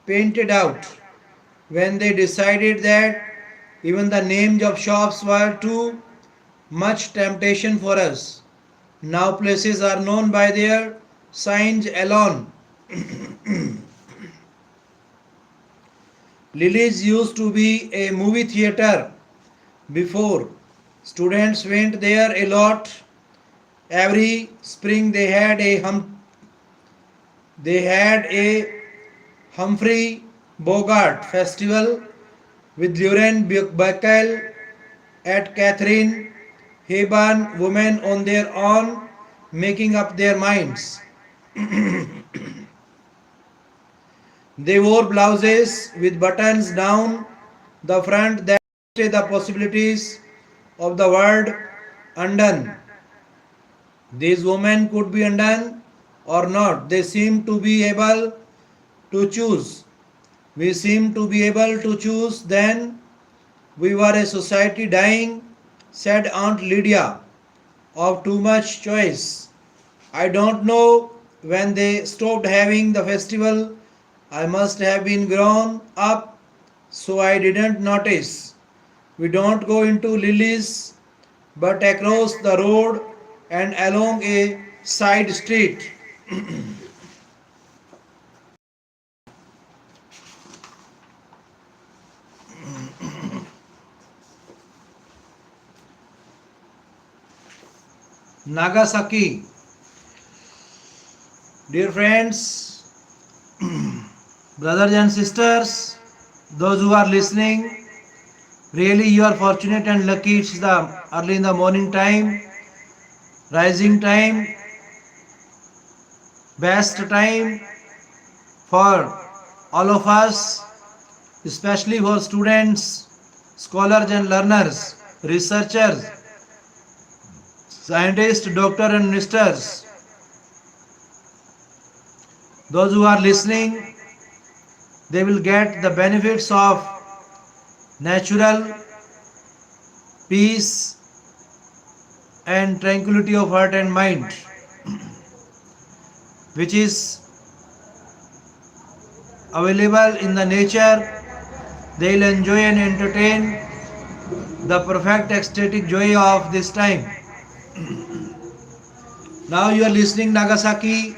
painted out when they decided that even the names of shops were too much temptation for us. Now places are known by their signs alone. Lily's used to be a movie theater before. Students went there a lot. Every spring they had a Humphrey Bogart festival with Lauren Bacall at Catherine Hepburn, women on their own, making up their minds. They wore blouses with buttons down the front that listed the possibilities of the word undone. These women could be undone or not. They seemed to be able to choose. We seemed to be able to choose then. We were a society dying, said Aunt Lydia, of too much choice. I don't know when they stopped having the festival. I must have been grown up, so I didn't notice. We don't go into Lily's, but across the road and along a side street. Nagasaki. Dear friends, brothers and sisters, those who are listening, really you are fortunate and lucky. It's the early in the morning time, rising time, best time for all of us, especially for students, scholars and learners, researchers, scientists, doctors and ministers. Those who are listening, they will get the benefits of natural peace and tranquility of heart and mind, which is available in the nature. They will enjoy and entertain the perfect ecstatic joy of this time. Now you are listening Nagasaki.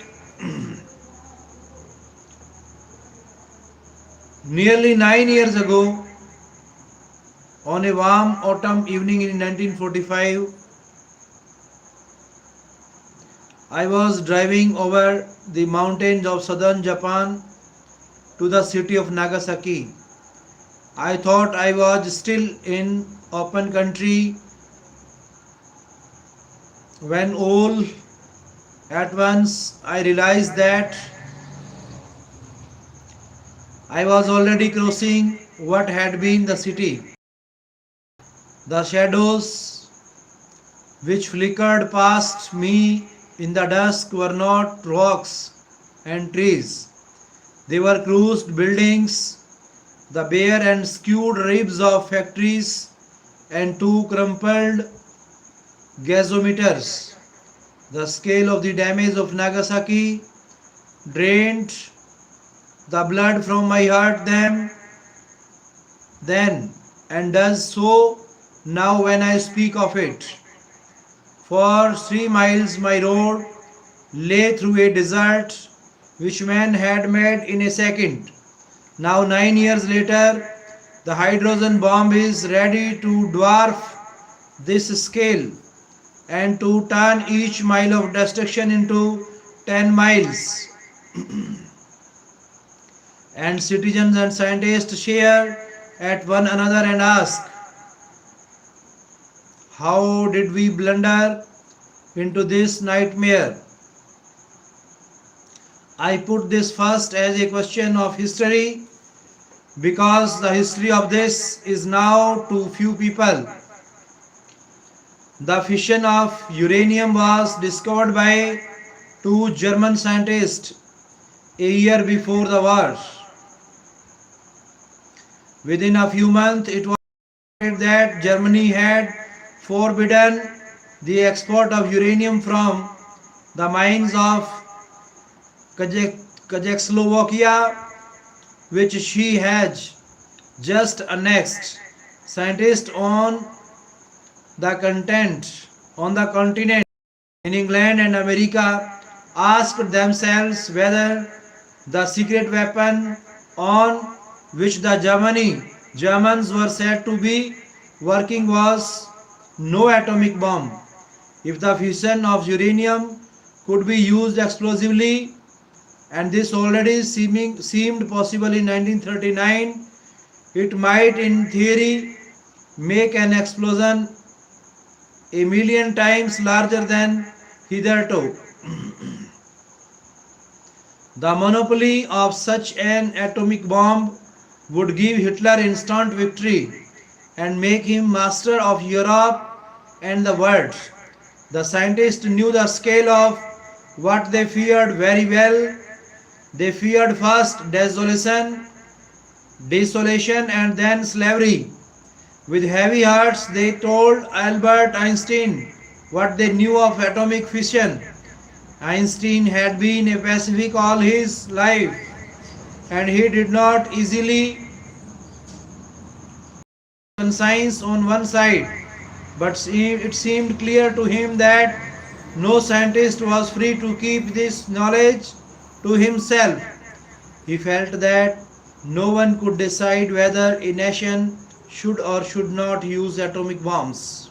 Nearly 9 years ago, On a warm autumn evening in 1945, I was driving over the mountains of southern Japan to the city of Nagasaki. I thought I was still in open country when all at once I realized that I was already crossing what had been the city. The shadows which flickered past me in the dusk were not rocks and trees. They were cruised buildings, the bare and skewed ribs of factories, and two crumpled gasometers. The scale of the damage of Nagasaki drained the blood from my heart then and does so now when I speak of it. For 3 miles my road lay through a desert which man had made in a second. Now 9 years later, the hydrogen bomb is ready to dwarf this scale and to turn each mile of destruction into 10 miles. And citizens and scientists share at one another and ask, how did we blunder into this nightmare? I put this first as a question of history because the history of this is now to few people. The fission of uranium was discovered by two German scientists a year before the war. Within a few months, it was said that Germany had forbidden the export of uranium from the mines of Czechoslovakia, which she has just annexed. Scientists on the continent in England and America asked themselves whether the secret weapon on which the Germans were said to be working was no atomic bomb. If the fission of uranium could be used explosively, and this already seemed possible in 1939, it might in theory make an explosion a million times larger than hitherto. The monopoly of such an atomic bomb would give Hitler instant victory and make him master of Europe and the world. The scientists knew the scale of what they feared very well. They feared first desolation and then slavery. With heavy hearts, they told Albert Einstein what they knew of atomic fission. Einstein had been a pacifist all his life, and he did not easily science on one side, but it seemed clear to him that no scientist was free to keep this knowledge to himself. He felt that no one could decide whether a nation should or should not use atomic bombs,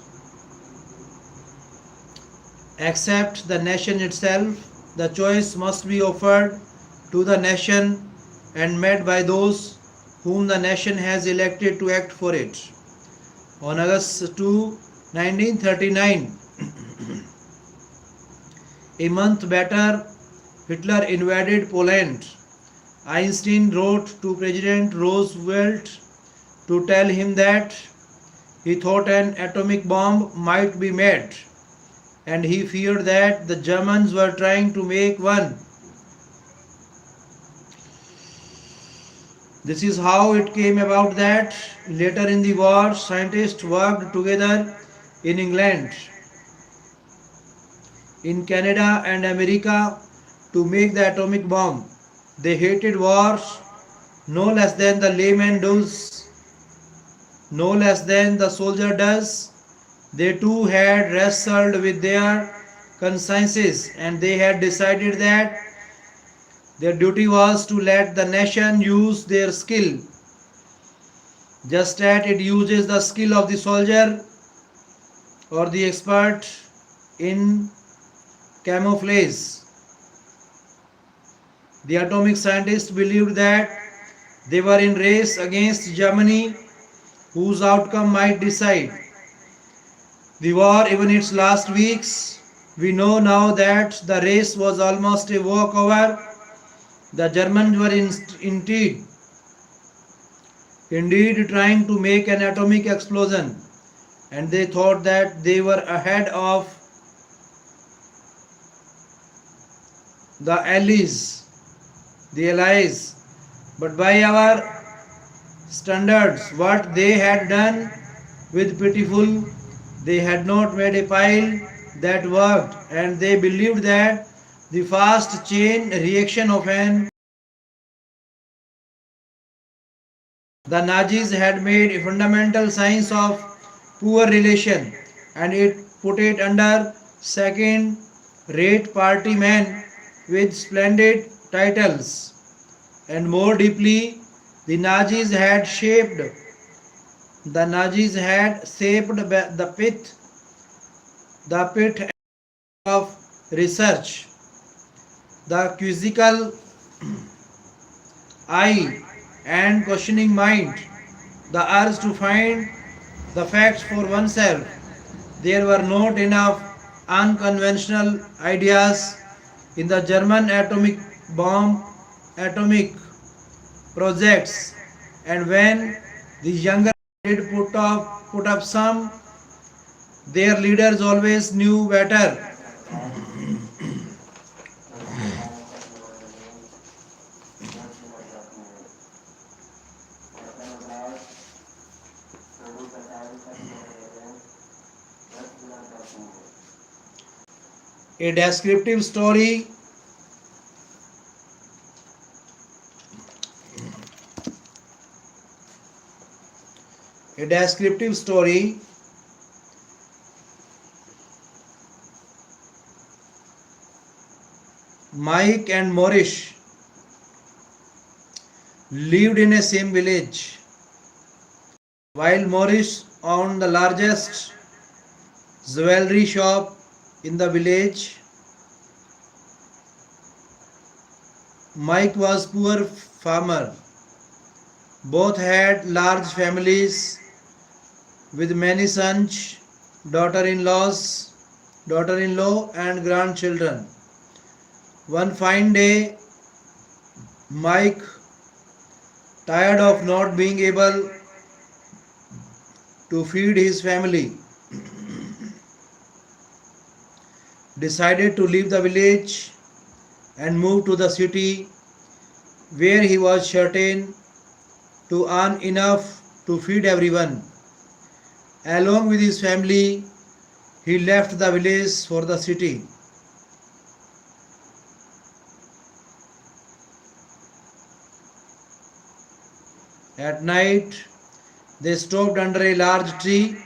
except the nation itself. The choice must be offered to the nation and made by those whom the nation has elected to act for it. On August 2, 1939, a month later, Hitler invaded Poland. Einstein wrote to President Roosevelt to tell him that he thought an atomic bomb might be made, and he feared that the Germans were trying to make one. This is how it came about that later in the war, scientists worked together in England, in Canada and America to make the atomic bomb. They hated wars no less than the layman does, no less than the soldier does. They too had wrestled with their consciences, and they had decided that their duty was to let the nation use their skill just as it uses the skill of the soldier or the expert in camouflage. The atomic scientists believed that they were in race against Germany, whose outcome might decide the war even its last weeks. We know now that the race was almost a walkover. The Germans were indeed trying to make an atomic explosion, and they thought that they were ahead of the Allies. But by our standards, what they had done with pitiful, they had not made a pile that worked, and they believed that the fast chain reaction of the Nazis had made a fundamental science of poor relation, and it put it under second-rate party men with splendid titles. And more deeply, the Nazis had shaped the pit of research, the quizzical eye and questioning mind, the urge to find the facts for oneself. There were not enough unconventional ideas in the German atomic projects, and when the younger did put up some, their leaders always knew better. A descriptive story Mike and Maurice lived in a same village. While Maurice owned the largest jewelry shop in the village, Mike was poor farmer. Both had large families with many sons, daughter-in-law and grandchildren. One fine day, Mike, tired of not being able to feed his family, decided to leave the village and move to the city, where he was certain to earn enough to feed everyone. Along with his family, he left the village for the city. At night, they stopped under a large tree.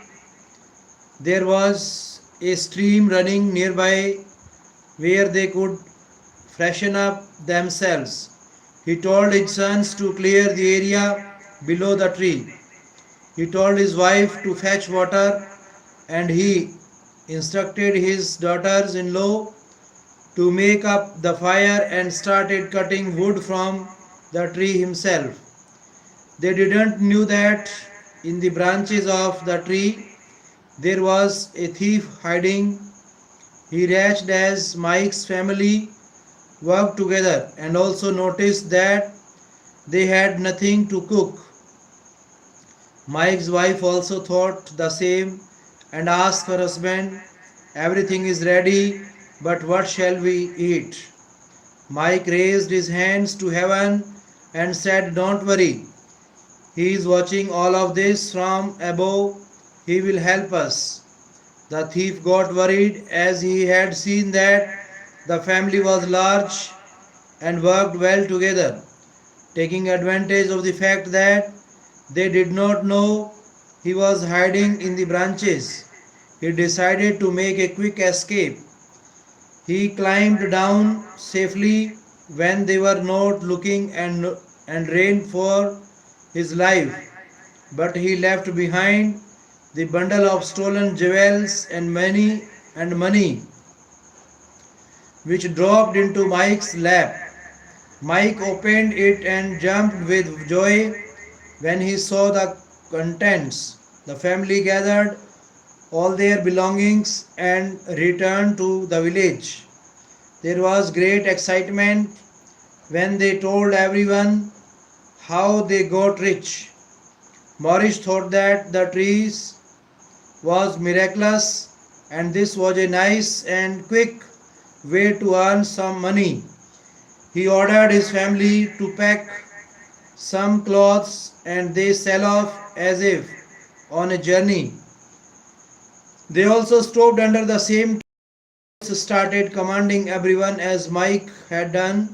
There was a stream running nearby where they could freshen up themselves. He told his sons to clear the area below the tree. He told his wife to fetch water, and he instructed his daughters-in-law to make up the fire and started cutting wood from the tree himself. They didn't know that in the branches of the tree there was a thief hiding. He watched as Mike's family worked together and also noticed that they had nothing to cook. Mike's wife also thought the same and asked her husband, "Everything is ready, but what shall we eat?" Mike raised his hands to heaven and said, "Don't worry. He is watching all of this from above. He will help us." The thief got worried as he had seen that the family was large and worked well together. Taking advantage of the fact that they did not know he was hiding in the branches, he decided to make a quick escape. He climbed down safely when they were not looking and ran for his life. but he left behind the bundle of stolen jewels and money which dropped into Mike's lap. Mike opened it and jumped with joy when he saw the contents. The family gathered all their belongings and returned to the village. There was great excitement when they told everyone how they got rich. Morris thought that the trees was miraculous and this was a nice and quick way to earn some money. He ordered his family to pack some clothes and they set off as if on a journey. They also stopped under the same tree, started commanding everyone as Mike had done,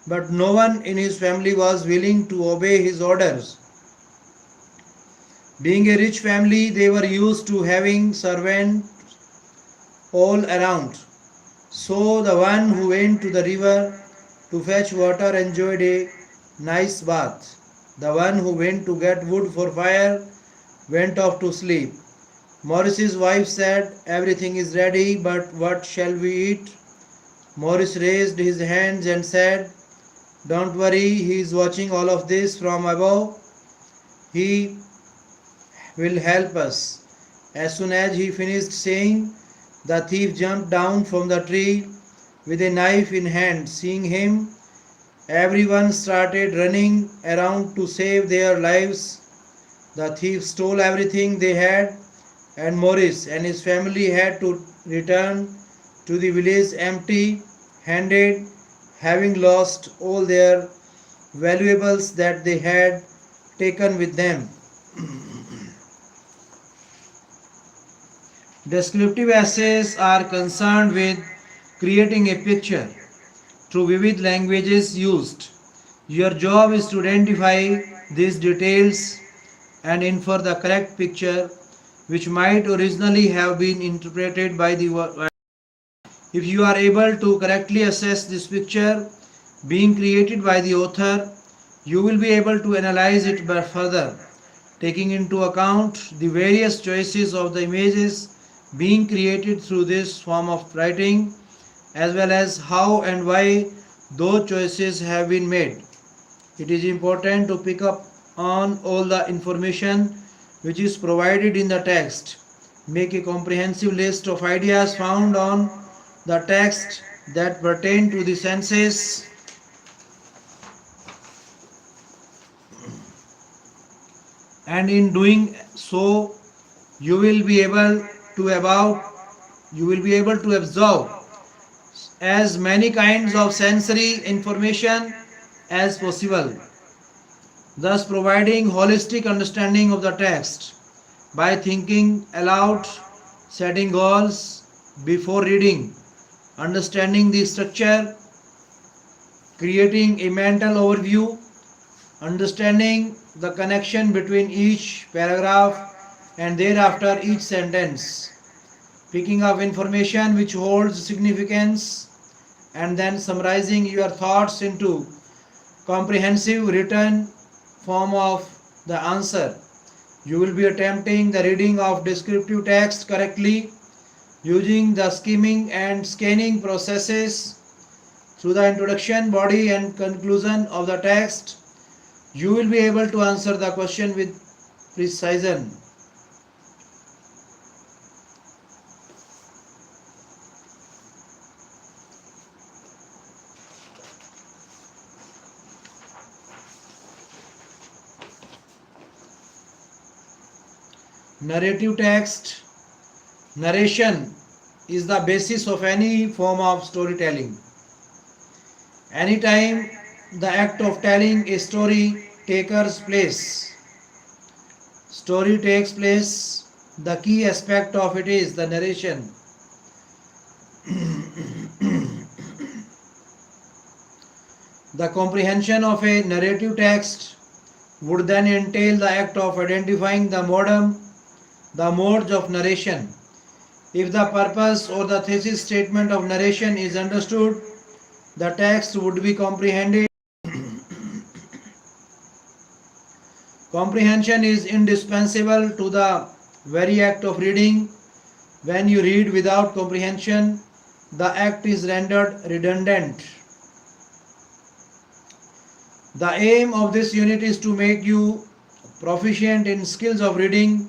but no one in his family was willing to obey his orders. Being a rich family, they were used to having servants all around. So the one who went to the river to fetch water enjoyed a nice bath. The one who went to get wood for fire went off to sleep. Morris's wife said, "Everything is ready, but what shall we eat?" Morris raised his hands and said, "Don't worry, he is watching all of this from above. He will help us." As soon as he finished saying, the thief jumped down from the tree with a knife in hand. Seeing him, everyone started running around to save their lives. The thief stole everything they had, and Morris and his family had to return to the village empty-handed, having lost all their valuables that they had taken with them. Descriptive essays are concerned with creating a picture through vivid languages used. Your job is to identify these details and infer the correct picture which might originally have been interpreted by the writer. If you are able to correctly assess this picture being created by the author, you will be able to analyze it further, taking into account the various choices of the images being created through this form of writing, as well as how and why those choices have been made. It is important to pick up on all the information which is provided in the text. Make a comprehensive list of ideas found on the text that pertain to the senses and in doing so you will be able to absorb as many kinds of sensory information as possible, thus providing holistic understanding of the text. By thinking aloud, setting goals before reading, understanding the structure, creating a mental overview, understanding the connection between each paragraph and thereafter each sentence, picking up information which holds significance, and then summarizing your thoughts into comprehensive written form of the answer. You will be attempting the reading of descriptive text correctly using the skimming and scanning processes through the introduction, body and conclusion of the text. You will be able to answer the question with precision. Narrative text. Narration is the basis of any form of storytelling. Anytime the act of telling a story takes place, the key aspect of it is the narration. The comprehension of a narrative text would then entail the act of identifying the modes of narration. If the purpose or the thesis statement of narration is understood, the text would be comprehended. Comprehension is indispensable to the very act of reading. When you read without comprehension, the act is rendered redundant. The aim of this unit is to make you proficient in skills of reading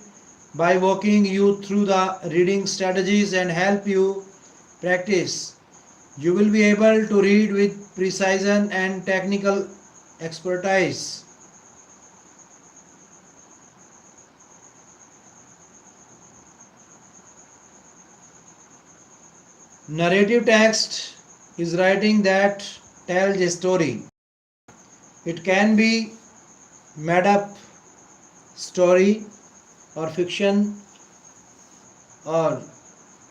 by walking you through the reading strategies and help you practice. You will be able to read with precision and technical expertise. Narrative text is writing that tells a story. It can be made up story or fiction, or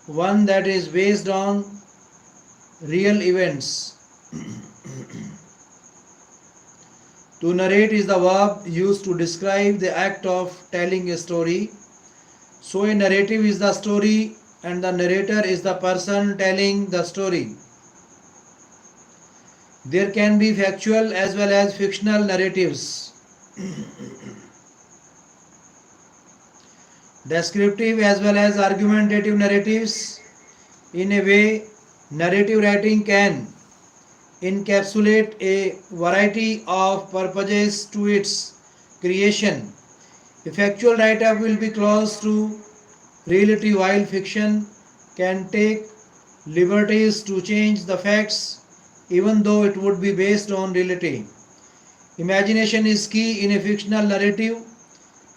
one that is based on real events. To narrate is the verb used to describe the act of telling a story. So a narrative is the story and the narrator is the person telling the story. There can be factual as well as fictional narratives. Descriptive as well as argumentative narratives. In a way, narrative writing can encapsulate a variety of purposes to its creation. A factual write-up will be close to reality, while fiction can take liberties to change the facts even though it would be based on reality. Imagination is key in a fictional narrative.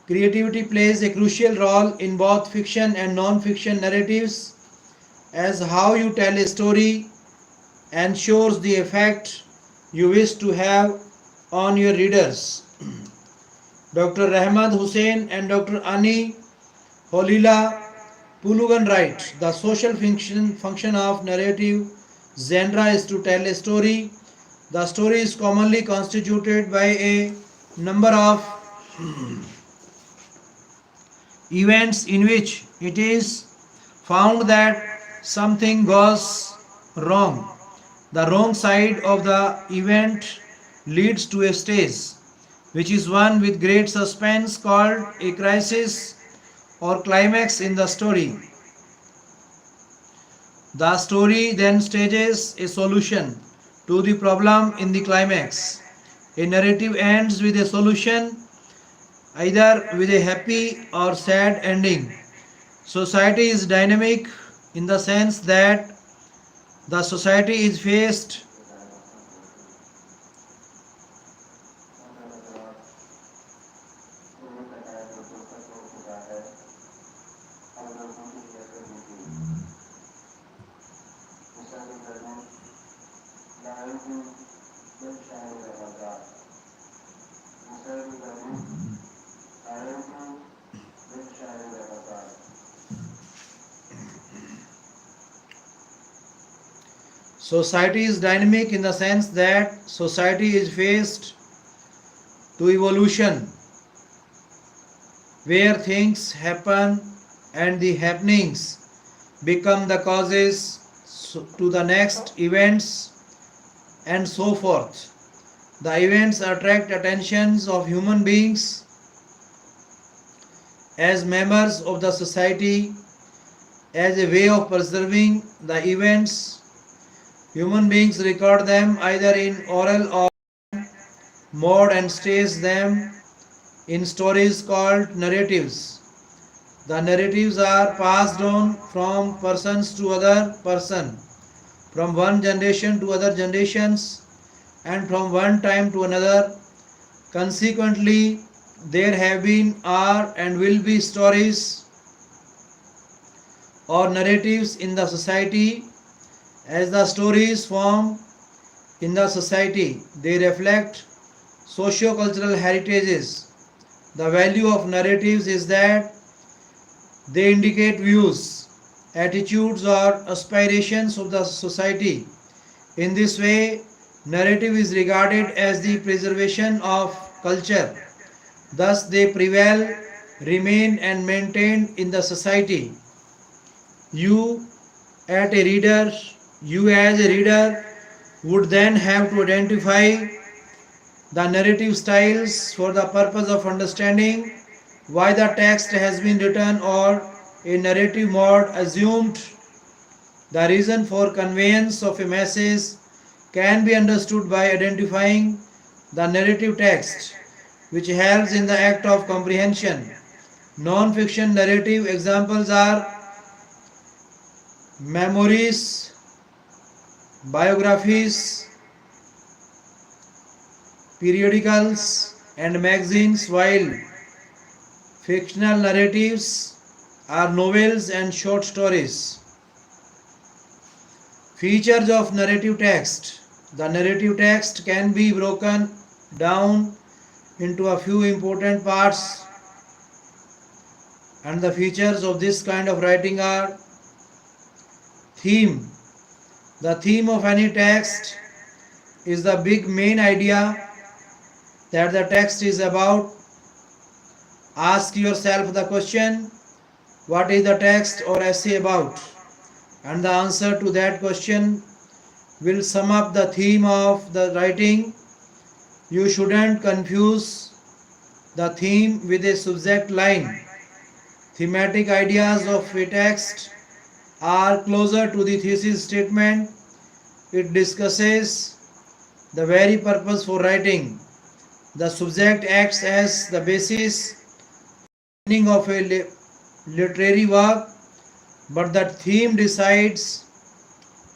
Creativity plays a crucial role in both fiction and non-fiction narratives, as how you tell a story ensures the effect you wish to have on your readers. Dr. Rahmat Hussain and Dr. Ani Holila Pulugan write, the social function of narrative genre is to tell a story. The story is commonly constituted by a number of events in which it is found that something goes wrong. The wrong side of the event leads to a stage, which is one with great suspense, called a crisis or climax in the story. The story then stages a solution to the problem in the climax. A narrative ends with a solution, either with a happy or sad ending. Society is dynamic in the sense that the society is faced Society is dynamic in the sense that society is faced to evolution, where things happen and the happenings become the causes to the next events and so forth. The events attract attentions of human beings as members of the society as a way of preserving the events. Human beings record them either in oral or mode and stage them in stories called narratives. The narratives are passed on from persons to other person, from one generation to other generations, and from one time to another. Consequently, there have been, are, and will be stories or narratives in the society. As the stories form in the society, they reflect socio-cultural heritages. The value of narratives is that they indicate views, attitudes, or aspirations of the society. In this way, narrative is regarded as the preservation of culture. Thus, they prevail, remain, and maintained in the society. You as a reader would then have to identify the narrative styles for the purpose of understanding why the text has been written, or a narrative mode assumed. The reason for conveyance of a message can be understood by identifying the narrative text, which helps in the act of comprehension. Non-fiction narrative examples are memoirs, biographies, periodicals, and magazines, while fictional narratives are novels and short stories. Features of narrative text. The narrative text can be broken down into a few important parts, and the features of this kind of writing are: theme. The theme of any text is the big main idea that the text is about. Ask yourself the question, what is the text or essay about? And the answer to that question will sum up the theme of the writing. You shouldn't confuse the theme with a subject line. Thematic ideas of a text are closer to the thesis statement. It discusses the very purpose for writing. The subject acts as the basis of a literary work, but the theme decides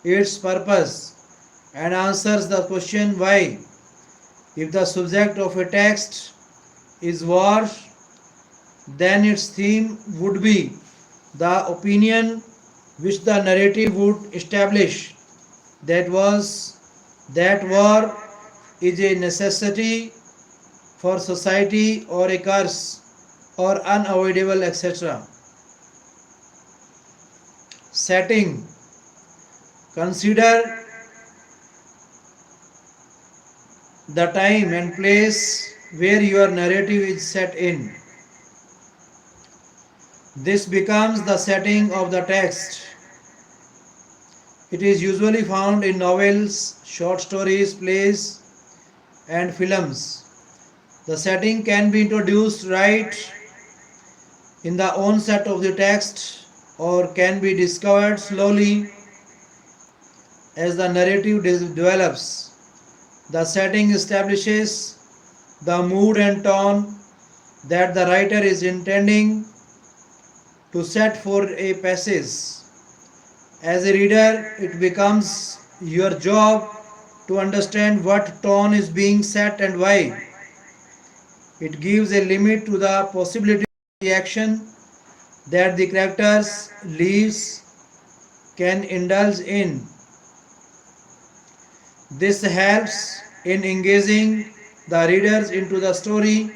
its purpose and answers the question why. If the subject of a text is war, then its theme would be the opinion which the narrative would establish, that war is a necessity for society, or a curse, or unavoidable, etc. Setting. Consider the time and place where your narrative is set in. This becomes the setting of the text. It is usually found in novels, short stories, plays, and films. The setting can be introduced right in the onset of the text, or can be discovered slowly as the narrative develops. The setting establishes the mood and tone that the writer is intending to set for a passage. As a reader, it becomes your job to understand what tone is being set and why. It gives a limit to the possibility of reaction that the characters' lives can indulge in. This helps in engaging the readers into the story.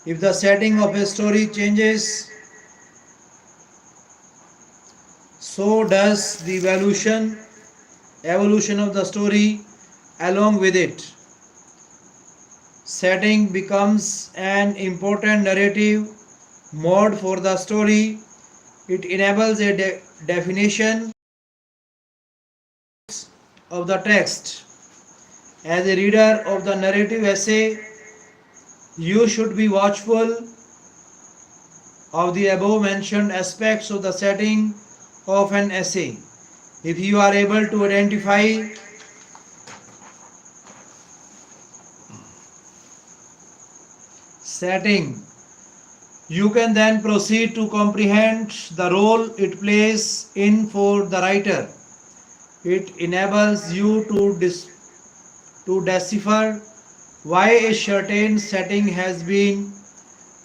If the setting of a story changes, so does the evolution of the story along with it. Setting becomes an important narrative mode for the story. It enables a definition of the text. As a reader of the narrative essay, you should be watchful of the above mentioned aspects of the setting of an essay. If you are able to identify setting, you can then proceed to comprehend the role it plays in for the writer. It enables you to decipher why a certain setting has been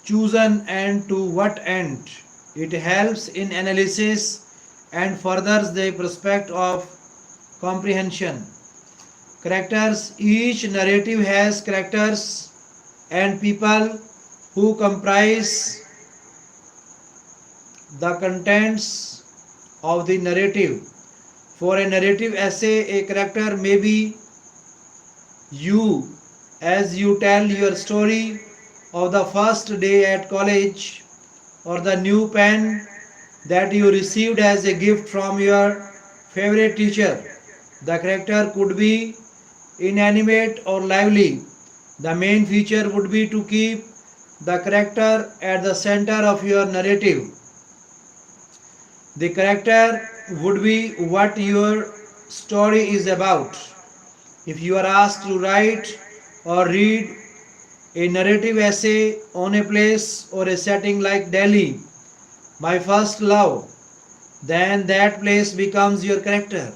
chosen and to what end. It helps in analysis and furthers the prospect of comprehension. Characters. Each narrative has characters and people who comprise the contents of the narrative. For a narrative essay, a character may be you, as you tell your story of the first day at college, or the new pen that you received as a gift from your favorite teacher. The character could be inanimate or lively. The main feature would be to keep the character at the center of your narrative. The character would be what your story is about. If you are asked to write or read a narrative essay on a place or a setting like Delhi, my first love, then that place becomes your character.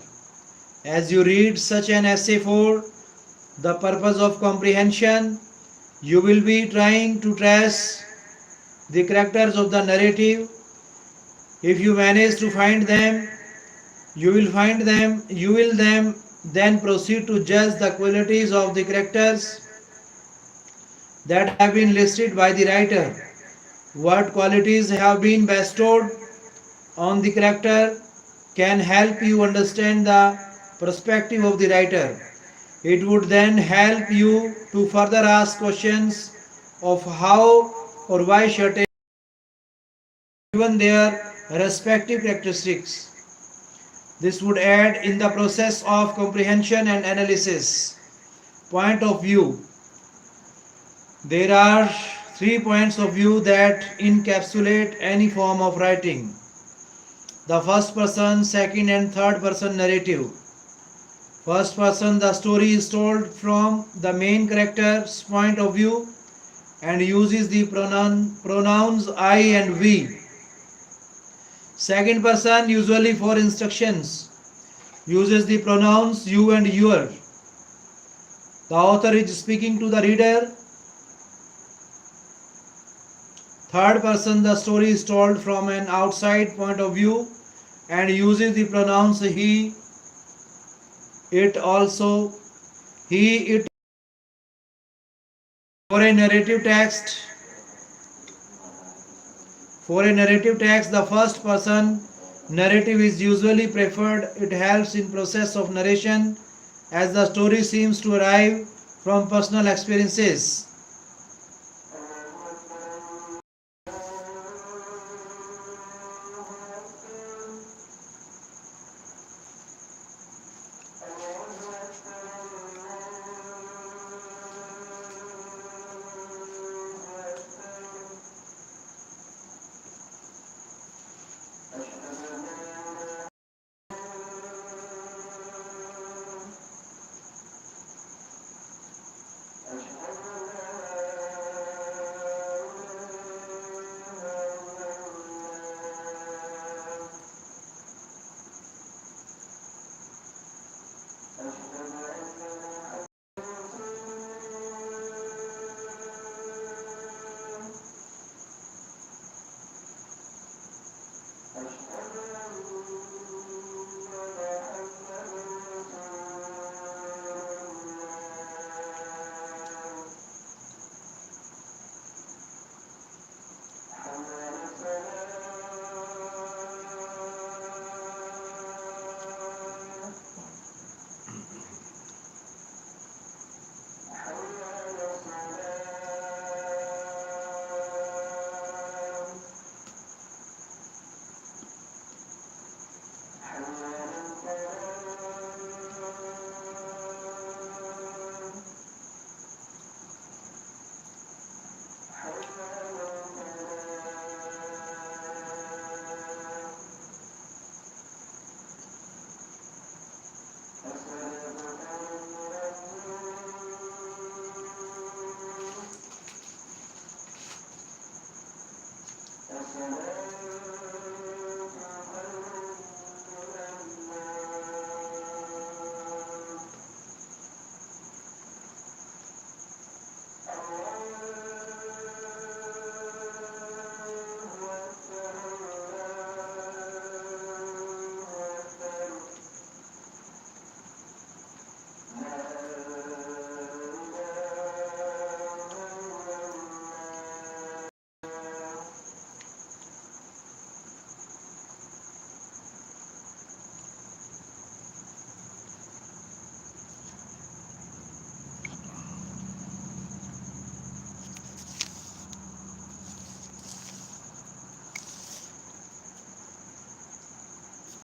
As you read such an essay for the purpose of comprehension, you will be trying to trace the characters of the narrative. If you manage to find them, you will then proceed to judge the qualities of the characters that have been listed by the writer. What qualities have been bestowed on the character can help you understand the perspective of the writer. It would then help you to further ask questions of how or why certain given their respective characteristics. This would aid in the process of comprehension and analysis. Point of view. There are 3 points of view that encapsulate any form of writing: the first person, second and third person narrative. First person, the story is told from the main character's point of view and uses the pronouns I and we. Second person, usually for instructions, uses the pronouns you and your. The author is speaking to the reader. Third person, the story is told from an outside point of view and uses the pronouns he, it, also, he, it. For a narrative text, the first person narrative is usually preferred. It helps in process of narration as the story seems to arrive from personal experiences.